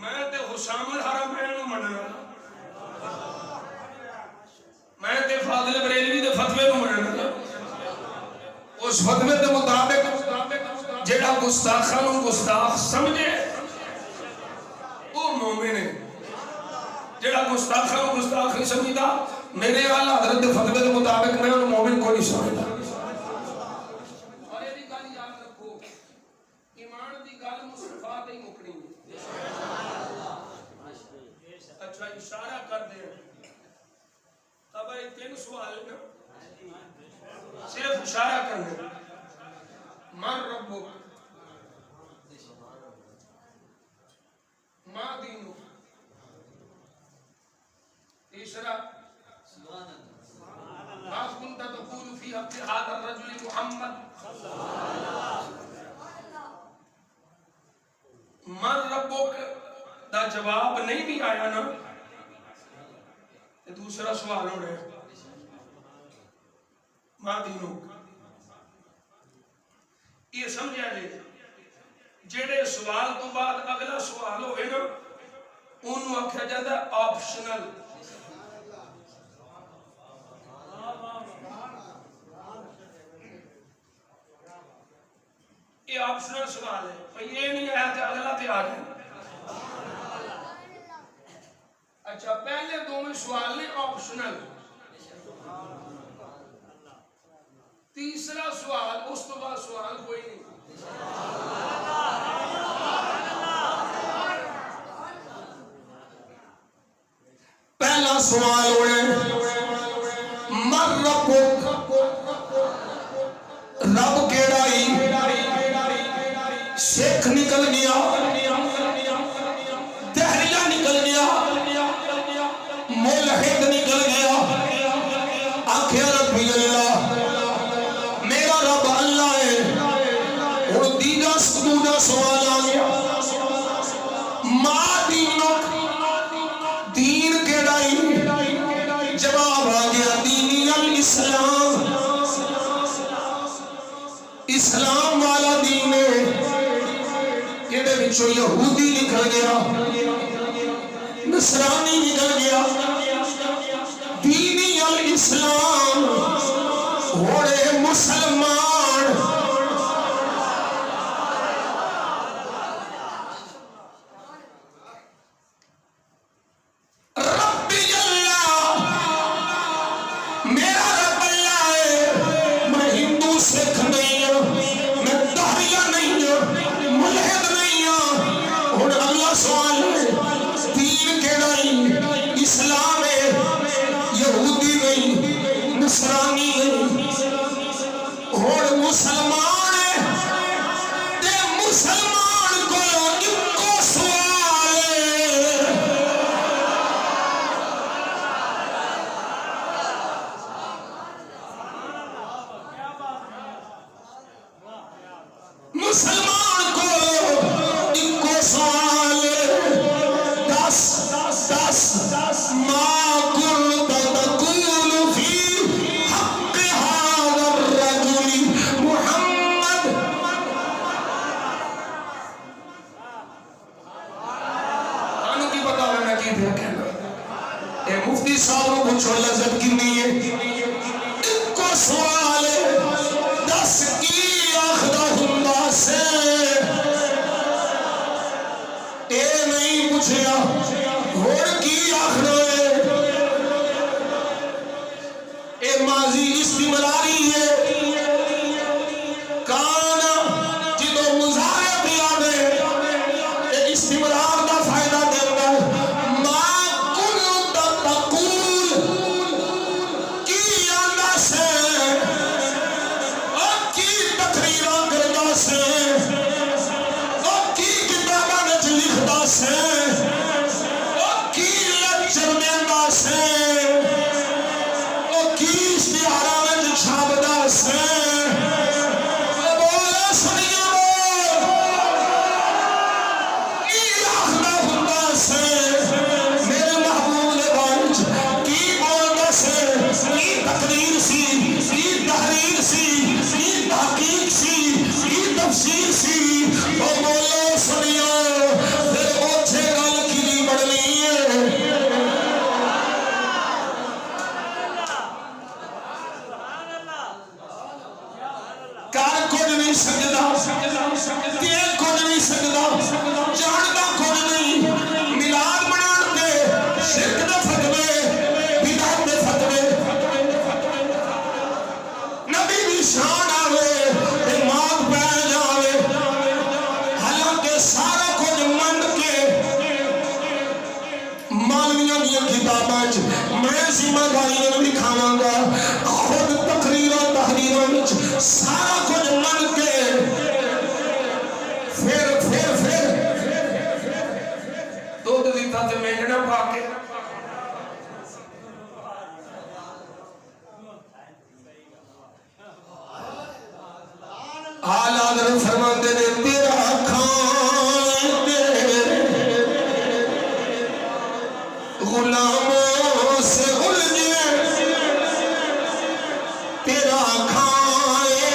میں تے حسام الحرمین نو مننا میں تے فاضل بریلوی دے فتوے نو مننا اس فتوے دے مطابق جیڑا گستاخاں نو گستاخ سمجھے وہ مومن ہے جیڑا گستاخاں نو گستاخ نہیں سمجھدا میرے والا حضرت دے فتوے دے مطابق میں انہوں مومن کو نہیں سمجھدا اور یہ بھی گل یاد رکھو ایمان دی گل مصطفیٰ تے ہی مکنی ہے اچھا اشارہ کر دیں خبر تین سوال نا صرف اشارہ کرنے من ربک ما دینک جواب نہیں بھی آیا نا دوسرا سوال ہو رہا ہے ماں دینوں یہ سمجھا جائے جڑے سوال تو بعد اگلا سوال ہوئے نا انہوں آکھا جاتا ہے آپشنل. یہ آپشنل سوال ہے یہ نہیں آیا تھا اگلا تے آ جائے. اچھا پہلے دو میں سوال نے آپشنل تیسرا سوال اس تو بعد سوال کوئی نہیں. پہلا سوال ہوئے من ربک رب کیڑائی شیخ نکل گیا دہریہ نکل گیا ملحد نکل گیا آخیا ربی اللہ میرا رب اللہ ہے. اور دوسرا سوال آ گیا ماں دینک دین کیڑائی جواب آ گیا دینی الاسلام اسلام والا دین ہے. یہ بچوں یہودی نکل گیا نصرانی نکل گیا دینی الاسلام ہوڑے مسلمان. ربی اللہ میرا رب اللہ ہے. میں ہندو سکھ نہیں ہوں میں دہریہ نہیں ہوں ملحد نہیں ہوں. اور اللہ سوال ہے دین کیڑائی اسلام ہے یہودی نہیں نصرانی نہیں اور مسلمان ہے. تے مسلمان کو ایک کو سوال ہے مسلمان کو ایک کو سوال دس ما كنت تقول في حق هذا الرجل محمد. انہوں کی پتا ہونا کی پھر کہنا اے مفتی صاحب کو پوچھو لذت کی نہیں ہے ایک کو سوال ہے دس کی آخدہ ہندہ سے اے نہیں پوچھیا اور کی آخدہ ہے اے ماضی استمراری ہے کانا جدو مظاہرے بھی آنے اے استمرار دا فائدہ دینا ما کنت تقول کی آندہ سے اور کی تقریرہ کردہ سے اور کی کتابہ نچ لکھدہ سے اور کی لیکچر دیندہ سے اور کی اشتہارہ نچ چھاپدہ سے بولے سنیے کی آخدہ ہندہ سے میرے محبوب لبانچ کی بولدہ سے کی تقریر سی کی تحریر سی کی تحقیق سی کی تفسیر سی اور بولے سنیے پھر اوچھے گل کی نہیں بڑھنی ہے کار کچھ نہیں سکتا تیر کچھ نہیں سکتا جانتا کچھ نہیں ملاد بنان دے شرک دے فتوے بدعت دے فتوے نبی بھی شان آوے دماغ پہ جاوے حالانکہ سارا کچھ من کے مالویاں دیا کتاباں میں ذمہ داریاں بھی کھاواں گا خود تقریروں تحریروں وچ سارا کچھ من کے پھر دودھ دیتا تے مینڈنا پا کے آلہ حضرت فرماتے نے تیرا کھان غلاموں سے الجھے تیرا کھائے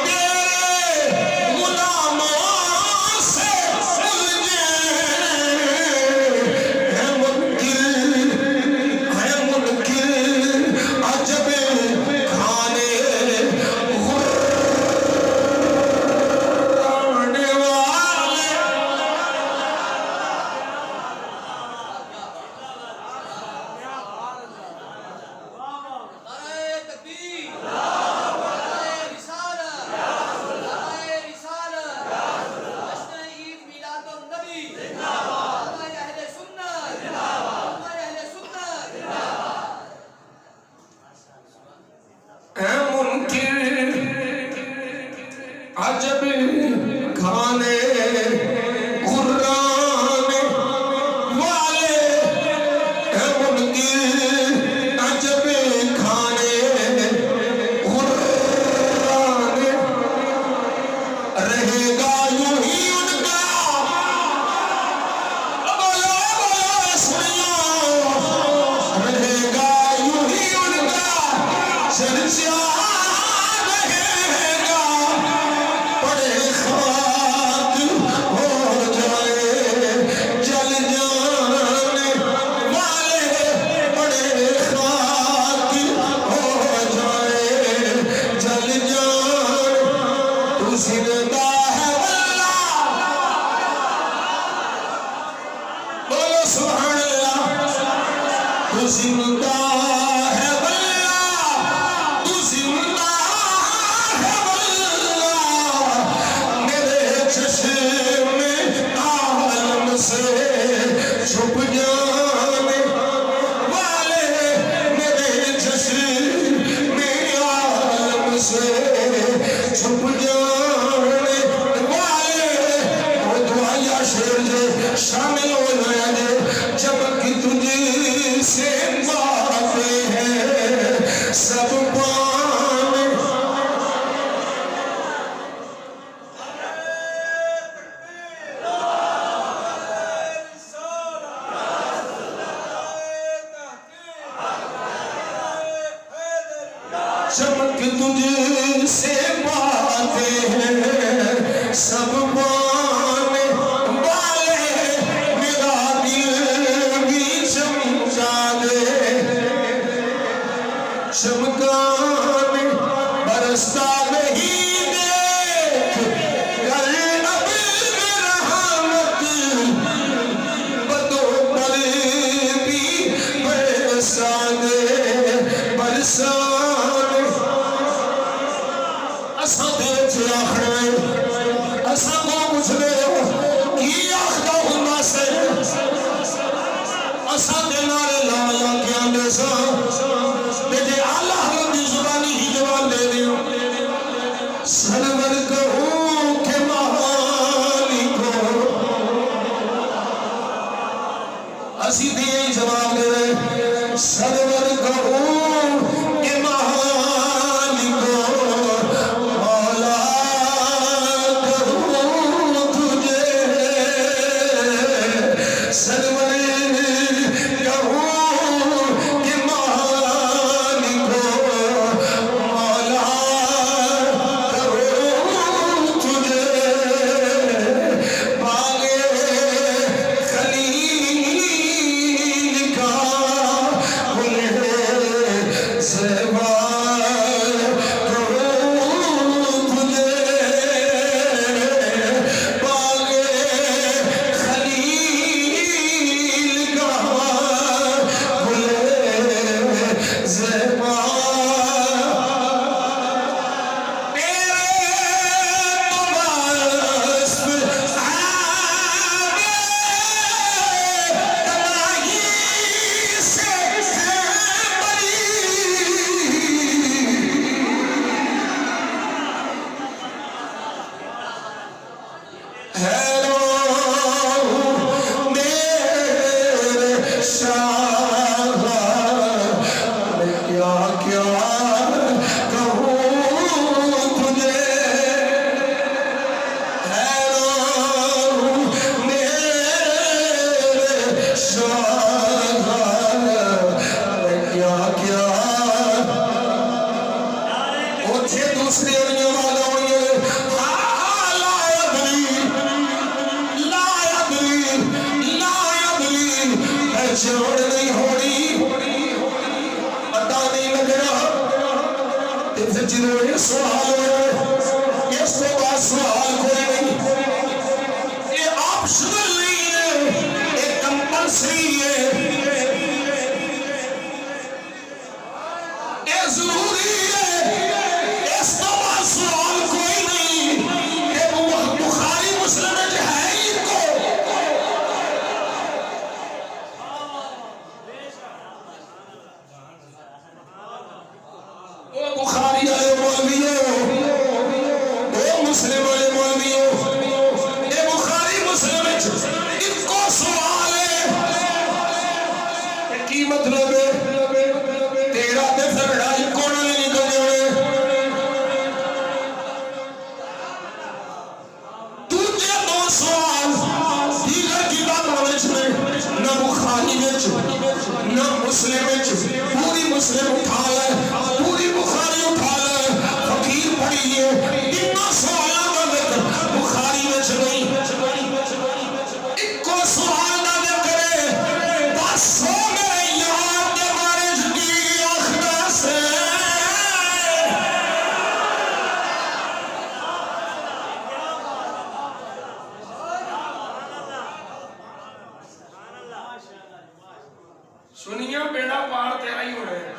تیرے غلاموں سے الجھے ہے منکر عجب کھانے غرانے والے ہے منکر عجب کھانے غرانے والے ہے منکر عجب کھانے غرانے رہے گا یوں ہی ان کا بولو بولو سنیا رہے گا یوں ہی ان کا چرچا رہے گا پڑے خاک ہو جائے جل جانے والے پڑے خاک ہو جائے جل جان تو زندہ ہے واللہ بولو سبحان اللہ تو زندہ ہے واللہ تو زندہ ہے واللہ میرے چشم عالم سے چھپ جانے والے میرے چشم عالم سے چھپ جانے والے وہ دعایا شیر جے شامل ہو جائے جے چمک تجھ سے باتیں ہیں سب پانے چمک تجھ سے باتیں ہیں سب پانے والے میرا دل بھی چمکا دے چمکانے برستا نہیں دیکھ کر اب رحمت بدوں پر بھی برسا دے برسانے اساں دیکھ آخر اساں کو پوچھ لے کی آخدہ ہوں سے اساں دے نارے لا لا کے آندے سا جے اللہ کی زبانی ہی جواب دے دیو سرور کہوں کہ مالکو اسی دیئے جواب دے رہے سرور کہوں کہ مالکو مولا کہوں تجھے سرور پہچان نہیں ہونی پتہ نہیں لگنا تے پھر جنہوں یہ سوال ہوئے اس کو بعد سوال کوئی نہیں یہ آپشنل نہیں ہے یہ کمپلسری ہے یہ ضروری ہے اس کو بعد سوال کوئی نہیں یہ بخاری مسلم ہے ہی کو بخاری والے مولویوں وہ مسلم والے مولویوں یہ بخاری مسلم ان کو سوال ہے کی مطلب ہے تیرا تے پھر لڑائی کون نہیں نکل جائے دوجے دو سوال دیگر کتابوں میں نہ بخاری نہ مسلم پوری مسلم اٹھا لے پوری بخاری اٹھا لے فقیر پڑھیے اتنا سوالوں کا ذکر بخاری میں نہیں ایک کو سوال نہ کرے بس ہو میرے یار کے بارش کی آخرہ سے سنیا بیڑا پار تیرا ہی ہو رہے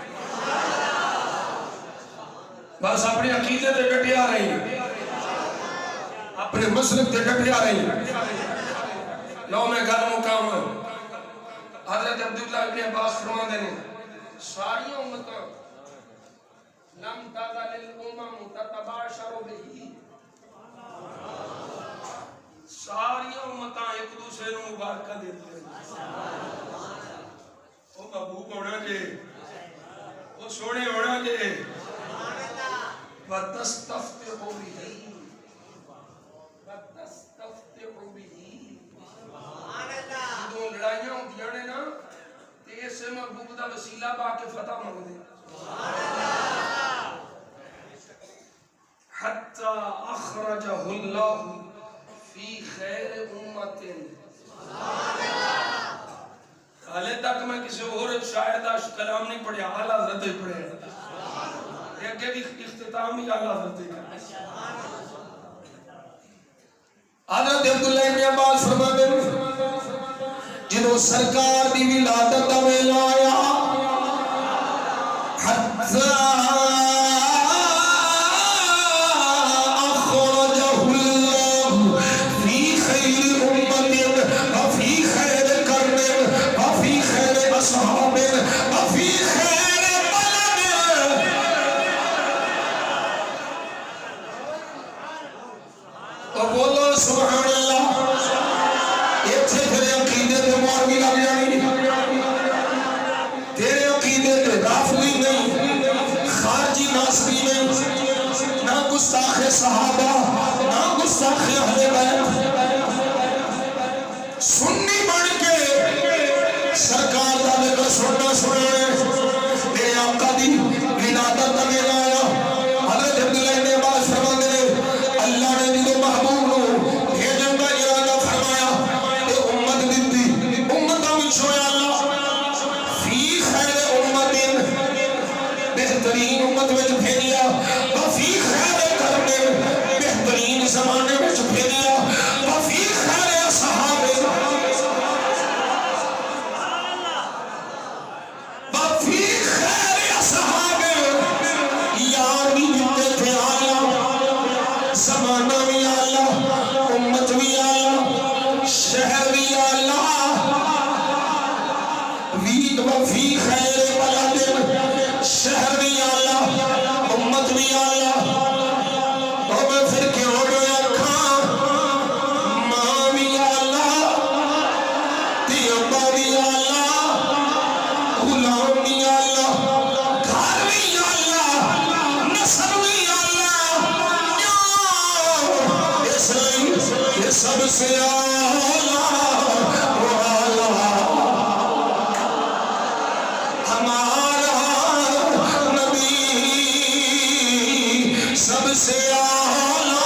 بس اپنے عقیدے تے ڈٹے آ رہی ہیں اپنے مسلک تے ڈٹے آ رہی ہیں لو میں گھر مقام حضرت عبداللہ ابن عباس فرما دینے ساری امتاں لم تزل الامم تتباشر بہی ساری امتاں ایک دوسرے نو مبارکہ دیتے ہیں وہ محبوب ہونا جے وہ سونے ہونا جے وَتَسْتَفْتِعُ بِهِ جدوں لڑائیاں ہوندیاں نے نا تے اس محبوب دا وسیلہ پا کے فتح منگ دے حتی اخرجہ اللہ فی خیر امت حالے تک میں کسی اور شاعر دا کلام نہیں پڑھیا اعلیٰ حضرت ہی پڑھے کہ بھی اختتام ہی اعلیٰ حضرت ہی حضرت عبداللہ ابن عباس فرماتے ہیں جنہوں سرکار دی ولادت دا ویلا آیا حتی اخرجہ اللہ فی خیر امت وفی خیر قرن وفی خیر اصحاب وفی خیر بلد تو بولو سبحان اللہ ایک سے تیرے عقیدے تے مولوی لگ جانی تیرے عقیدے تے رافضی نہیں خارجی ناصری نہیں نہ گستاخ صحابہ نہ گستاخ اہل بیت سنی بن کے سرکار دا ذکر سننا سننے میرے آقا دی ولادت دا ویلا آیا حضرت عبداللہ ابن عباس فرماتے ہیں اللہ نے جدوں محبوب نو بھیجن کا ارادہ فرمایا تے امت دتی امتاں وچوں اللہ فی خیر امت بہترین امت وچ بھیجیا وفی خیر قرن بہترین زمانے وچ بھیجیا وفی خیر اصحاب وفی خیر اصحاب یار بھی دیتے تھے آلہ زمانہ بھی آلہ امت بھی آلہ شہر بھی آلہ وید وفی خیر بلد شہر بھی آلہ امت بھی آلہ تو میں پھر کیوں جو کھاں ماں بھی آلہ تیبہ بھی آلہ غلام بھی آلہ گھر بھی آلہ نسل بھی آلہ اس لئے یہ سب سے آلہ وہ آلہ ہمارا نبی سب سے آلہ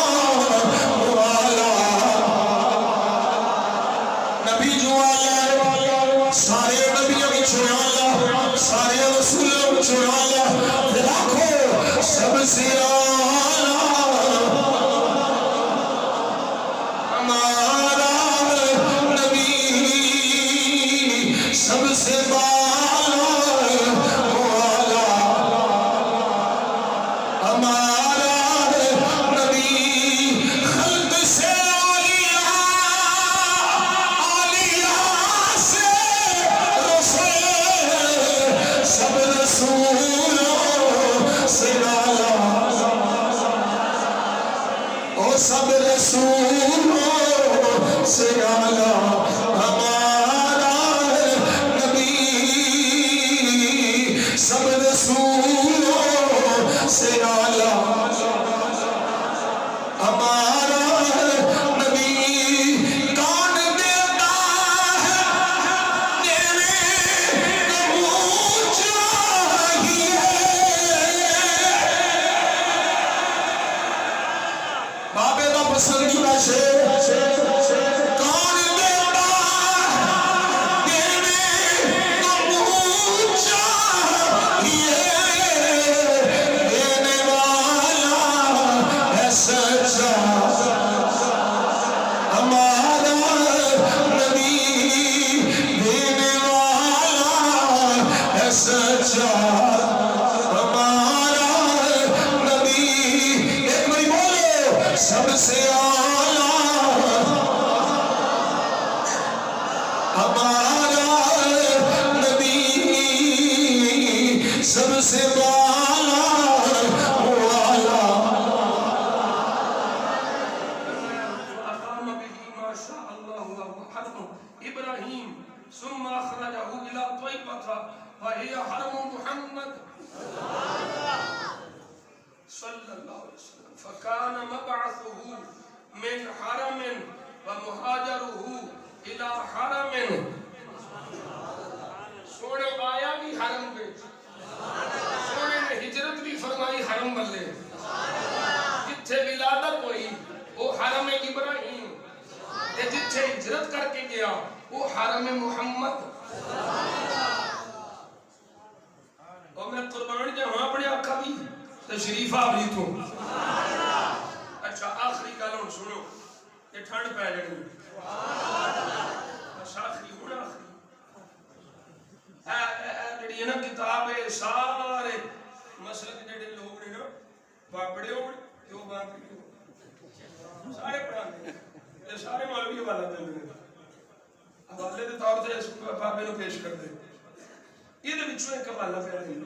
وہ آلہ نبی جو آلہ سارے سے آلہ ہمارا نبی، سب سے بالا والا ہمارا نبی، خلق سے اولیاء سے رسول، سب رسولوں سے آلہ، او سب رسولوں سے آلہ ہمارا نبی، سب رسولوں سے آلہ ہمارا نبی، کون دیتا ہے تیرے منہ چاہیے، بابے کا پسندیدہ شعر، کون دیتا تیرے منہ چاہیے، دینے والا ہے سچا ہمارا نبی، دینے والا ہے سچا ہمارا نبی، ایک باری بولو سب سے آلہ ہمارا نبی، سب سے بالا والا، أقام به ما شاء الله وهو حرم إبراهيم ثم أخرجه إلى طيبة وهي حرم محمد صلى الله عليه وسلم، فكان مبعثه من حرم ومهاجره إلى حرم، سونے آیا بھی حرم پہ، سونے نے ہجرت بھی فرمائی حرم والے، جتھے ولادت ہوئی وہ حرم ابراہیم، جتھے ہجرت کر کے گیا وہ حرم محمد، اور میں قربان جہاں اپنے آقا بھی تشریف آوری تو اچھا آخری گالوں سنو، یہ ٹھنڈ پہ جڑی بس آخری ہونا آخری جڑی ہے نا کتاب ہے، سارے مسلک جڑے لوگ نے نا باپڑے ہو جو باپڑے ہو سارے پڑھانے یہ سارے مولوی حوالہ دے لیں، حوالے دے طور سے اس بابے نو پیش کر دیں، یہ دے بچوں ایک حوالہ پہ دیں،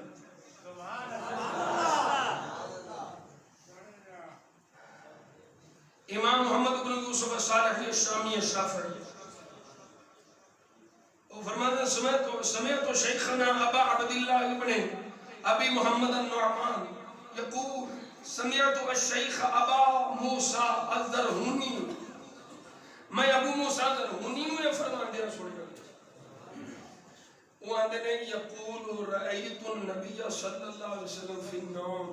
امام محمد بن یوسف الصالحی الشامی الشافعی وہ فرماتے ہیں سمعت شیخنا ابا عبد اللہ ابن ابی محمد النعمان یقول سمعت الشیخ ابا موسیٰ الزرہونی، میں ابو موسیٰ الزرہونی نو یہ فرمان دیا سوڑی گا، وہ آندے نے یقول رأیت النبی صلی اللہ علیہ وسلم فی النوم،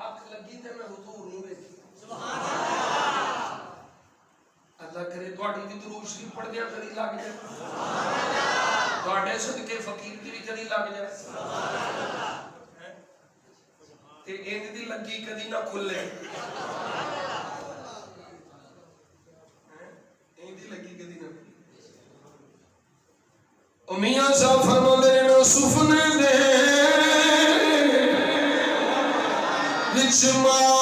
آنکھ لگی تے میں حضور نہیں بیٹھی، اللہ کرے تواڈی بھی درود شریف پڑھ دیا کدی لگ جائے، تواڈے صدقے فقیر دی بھی کدی لگ جائے، تے اینج دی لگی کدی نہ کھلے، اینج دی لگی کدی نہ کھلے، او میاں صاحب فرماندے نے یوسف نے دے وچ ماہی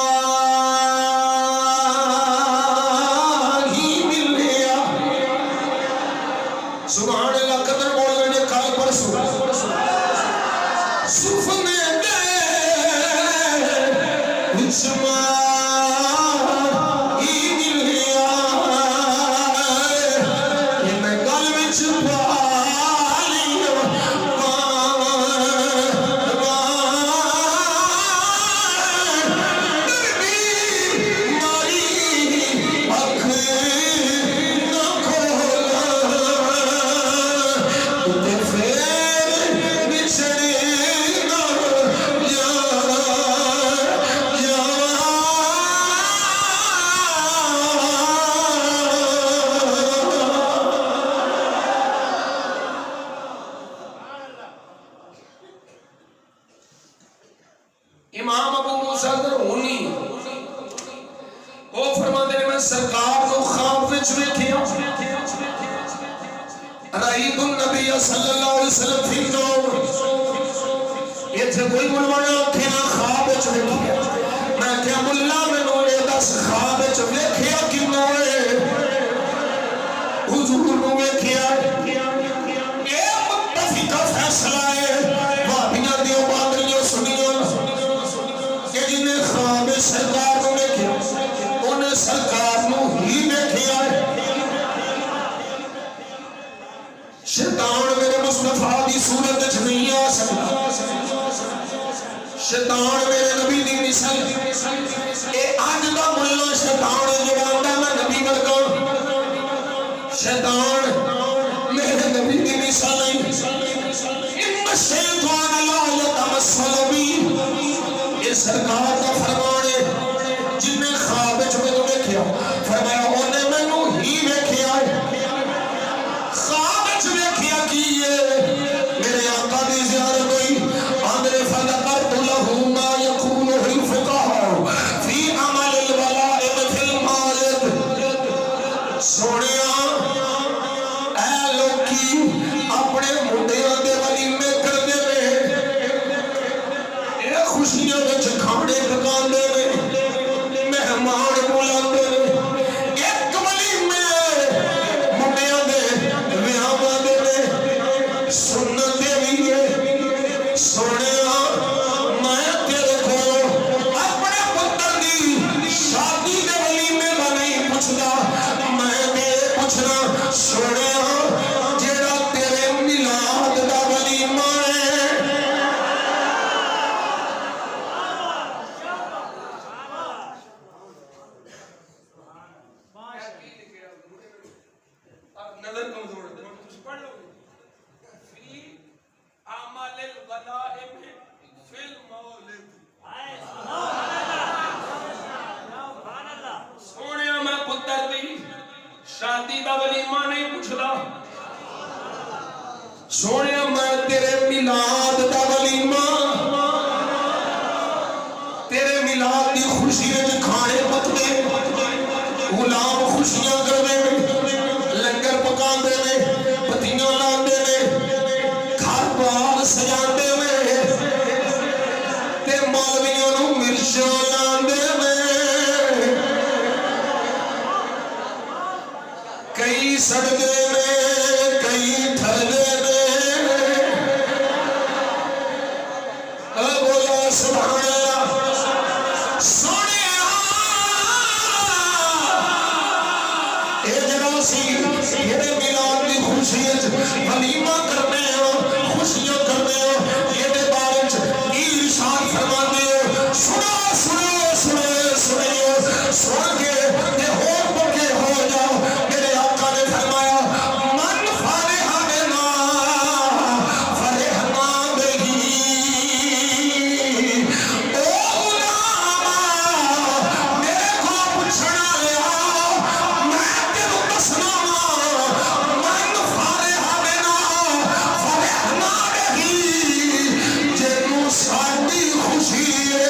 ملیا، سبحان اللہ قدر بول رہے کل پرسوں، یوسف نے دے وچ ماہی ملیا، یہ میں گل وچ رأيت النبي صلی اللہ علیہ وسلم فی النوم یہ تھے کوئی ملوانا کھینا خواب چوکیا میں کیا ملا میں نوے دس خواب چوکیا کی نوے حضور نوے کیا اے متفقہ فیصلہ ہے وابیاں دیو بادریوں سنیوں کہ جنہیں خواب سرکار نوے کیا انہیں سرکار نو ہی میں کیا شیطان میرے مصطفیٰ دی صورت اچھ نہیں آ سکتا شیطان میرے نبی دی مثال اے آج دا ملہ شیطان جوان دا میں نبی ملکا شیطان میرے نبی دی مثال ان الشیطان لا یتمثل بی یہ سرکار دا فرمانے جن نے خواب چکے تو دیکھیا فرمایا انہیں میں نو ہی دیکھیا خواب چکے کیے میرے آقا دی زیارت ہوئی آندر فلقرت لہو ما یکونو الفقہ فی عمل الولائم فی المالد سونیا اے لوکی اپنے مندیاں دے ولیمے کر دے میں اے خوشیاں وچ کھانے پکان دے میں مہمان بلان دے ایک ولیمے مندیاں دے ویاواں دے میں سنت دے ویے سونے میں تیرے کو اپنے پتر دی شادی دے ولیمے میں نہیں پوچھدا میں تیرے پوچھنا سونے جیڑا تیرے میلاد دا ولیمہ ہے نظر کمزور ہے کچھ پڑھ لو فی عمل الغلائم فی المولد سونیا میں پتر دی شادی دا ولیمہ نہیں پوچھدا سونیا میں تیرے میلاد دا ولیمہ تیرے میلاد دی خوشی وچ کھانے پکنے غلام خوشیاں کردے لنگر پکان دے میں پتیاں لان دے میں گھر بار سجان دے میں تے مولویوں نو مرچاں لان دے میں کئی سڑدے میں کئی تھردے میں بولا سبحان اللہ سونے یہ میلاد کی خوشیت ولیمہ کرنے ہیں خوشیاں کرنے ہیں یہ بارچ ارشاد فرماتے ہیں سنو سنو سنو سنو سن کے یہ ہو پکے ہو جاؤ میرے آقا نے فرمایا من فرح بنا فرحنا بہی او غلاما میرے کو پوچھنا لیا میں تیرو دسنا من فرح بنا فرحنا بہی جنو ساڈی خوشی ہے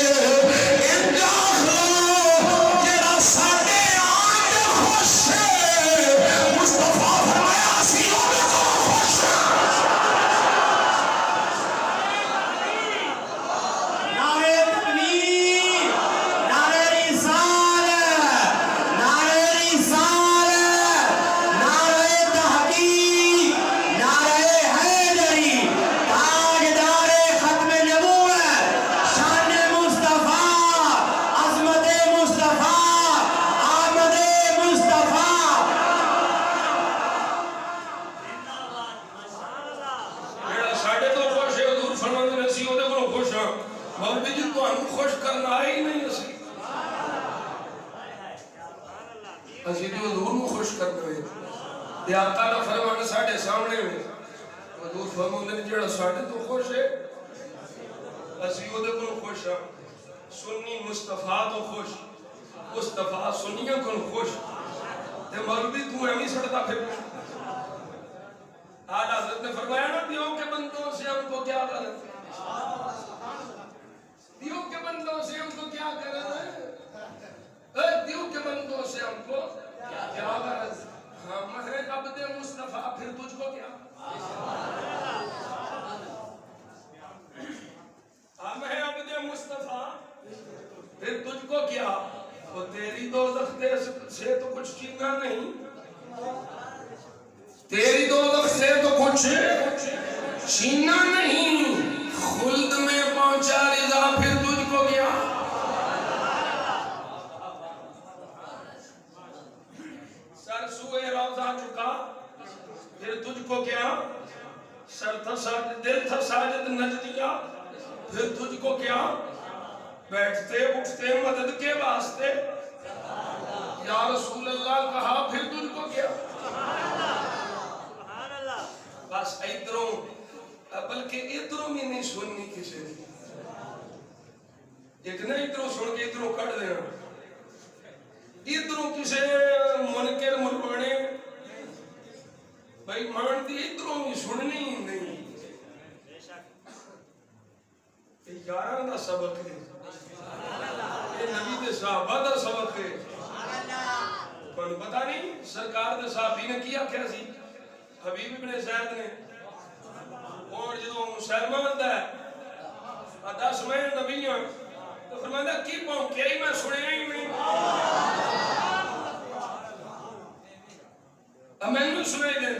مولوی جی تو ہم خوش کرنا ہی نہیں اسی اسی تو حضور کو خوش کرنا ہے تے آقا دا فرمان ساڈے سامنے میں حضور فرماندے نے جڑا ساڈے تو خوش ہے اسی اودے کو خوش ہاں سنی مصطفیٰ تو خوش مصطفیٰ سنیاں کو خوش تے مولوی تو ایویں سڑتا پھر اعلیٰ حضرت نے فرمایا نا دیو کے بندوں سے ہم کو کیا غلط دیو کے بندوں سے ہم کو کیا کرنا ہے دیو کے بندوں سے ہم کو کیا غرض ہم ہیں عبد مصطفیٰ پھر تجھ کو کیا کچھ چھینا نہیں، خلد میں پہنچا رضا پھر تجھ کو کیا، سر سوئے روضہ جھکا پھر تجھ کو کیا، سر تھا ساجد دل تھا ساجد نجدیا پھر تجھ کو کیا، بیٹھتے اٹھتے مدد کے واسطے یا رسول اللہ کہا پھر تجھ کو کیا، بس ادھروں بلکہ ادھروں بھی نہیں سننی کسی نے، ایک نہ ادھروں سن کے ادھروں کٹ دینا، ادھروں کسی منکر ملوانے بھائی مان دی ادھروں بھی سننی ہی نہیں، یہ یاراں دا سبق ہے، یہ نبی دے صحابہ دا سبق ہے، کوئی پتہ نہیں سرکار دے صحابی نے کیا کیا سی، حبیب ابن زید نے اور جدو مسلمان دا ہے 10 میں نبی ہاں تو فرمایا کی پونکیا ہی میں سنیا ہی نہیں، میں نے سنے دے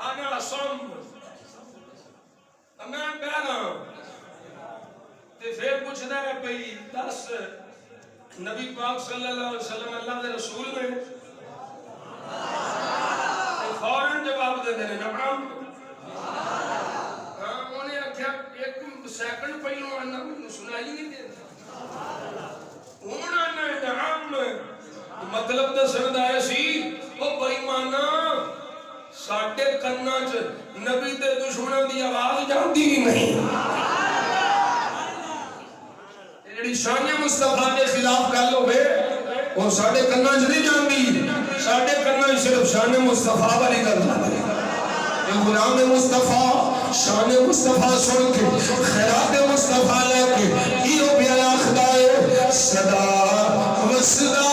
آنا سم میں بہنا تے پھر پوچھنا ہے بھئی 10 نبی پاک صلی اللہ علیہ وسلم اللہ دے رسول نے فوراً جواب دے دینے نعم، ہاں انہیں آکھیا ایک سیکنڈ پہلو آنا میں سنائی نہیں دیتا، انہوں آنا نعم مطلب دا سند آیا سی وہ بھائی مانا ساٹھے کننا چ نبی تے دشمنوں دی آواز جاندی ہی نہیں، جڑی شان مصطفیٰ کے خلاف گل ہوئے وہ ساٹھے کننا چ نہیں جاندی، ساٹھے کننا صرف شان مصطفیٰ والی گل جاندی، غلام مصطفیٰ شان مصطفیٰ سن کے خیرات مصطفیٰ لے کے کیوں پیارا خدائے صدا و صدا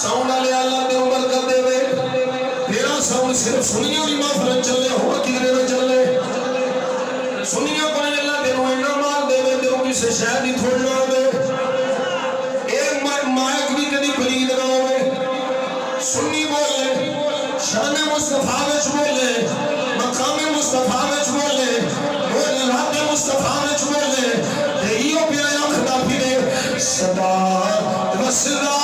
ساؤنڈ والے اللہ دے عمر کر دے وے تیرا ساؤنڈ صرف سنیاں بھی محفل چلے ہو کدھر نہ چلے سنیاں کو اللہ دے اینا مار دے وے تیروں کسے شاید ہی تھوڑنا ہوئے ایک مائک بھی کدی پلید نہ ہوئے سنی بولے شان مصطفیٰ وچ بولے مقام مصطفیٰ وچ بولے رات مصطفیٰ وچ بولے دیئیو پیارا خدا پھرے صدا و صدا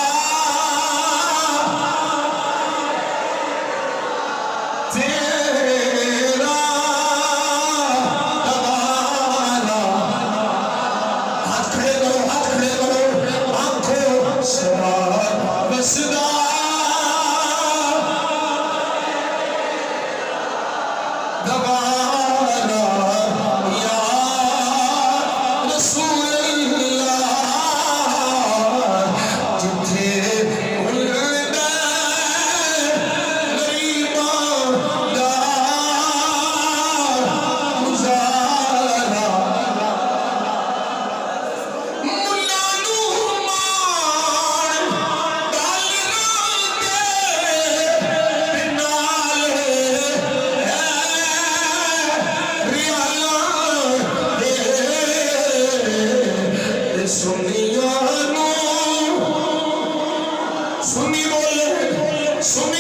سنی بولے سنی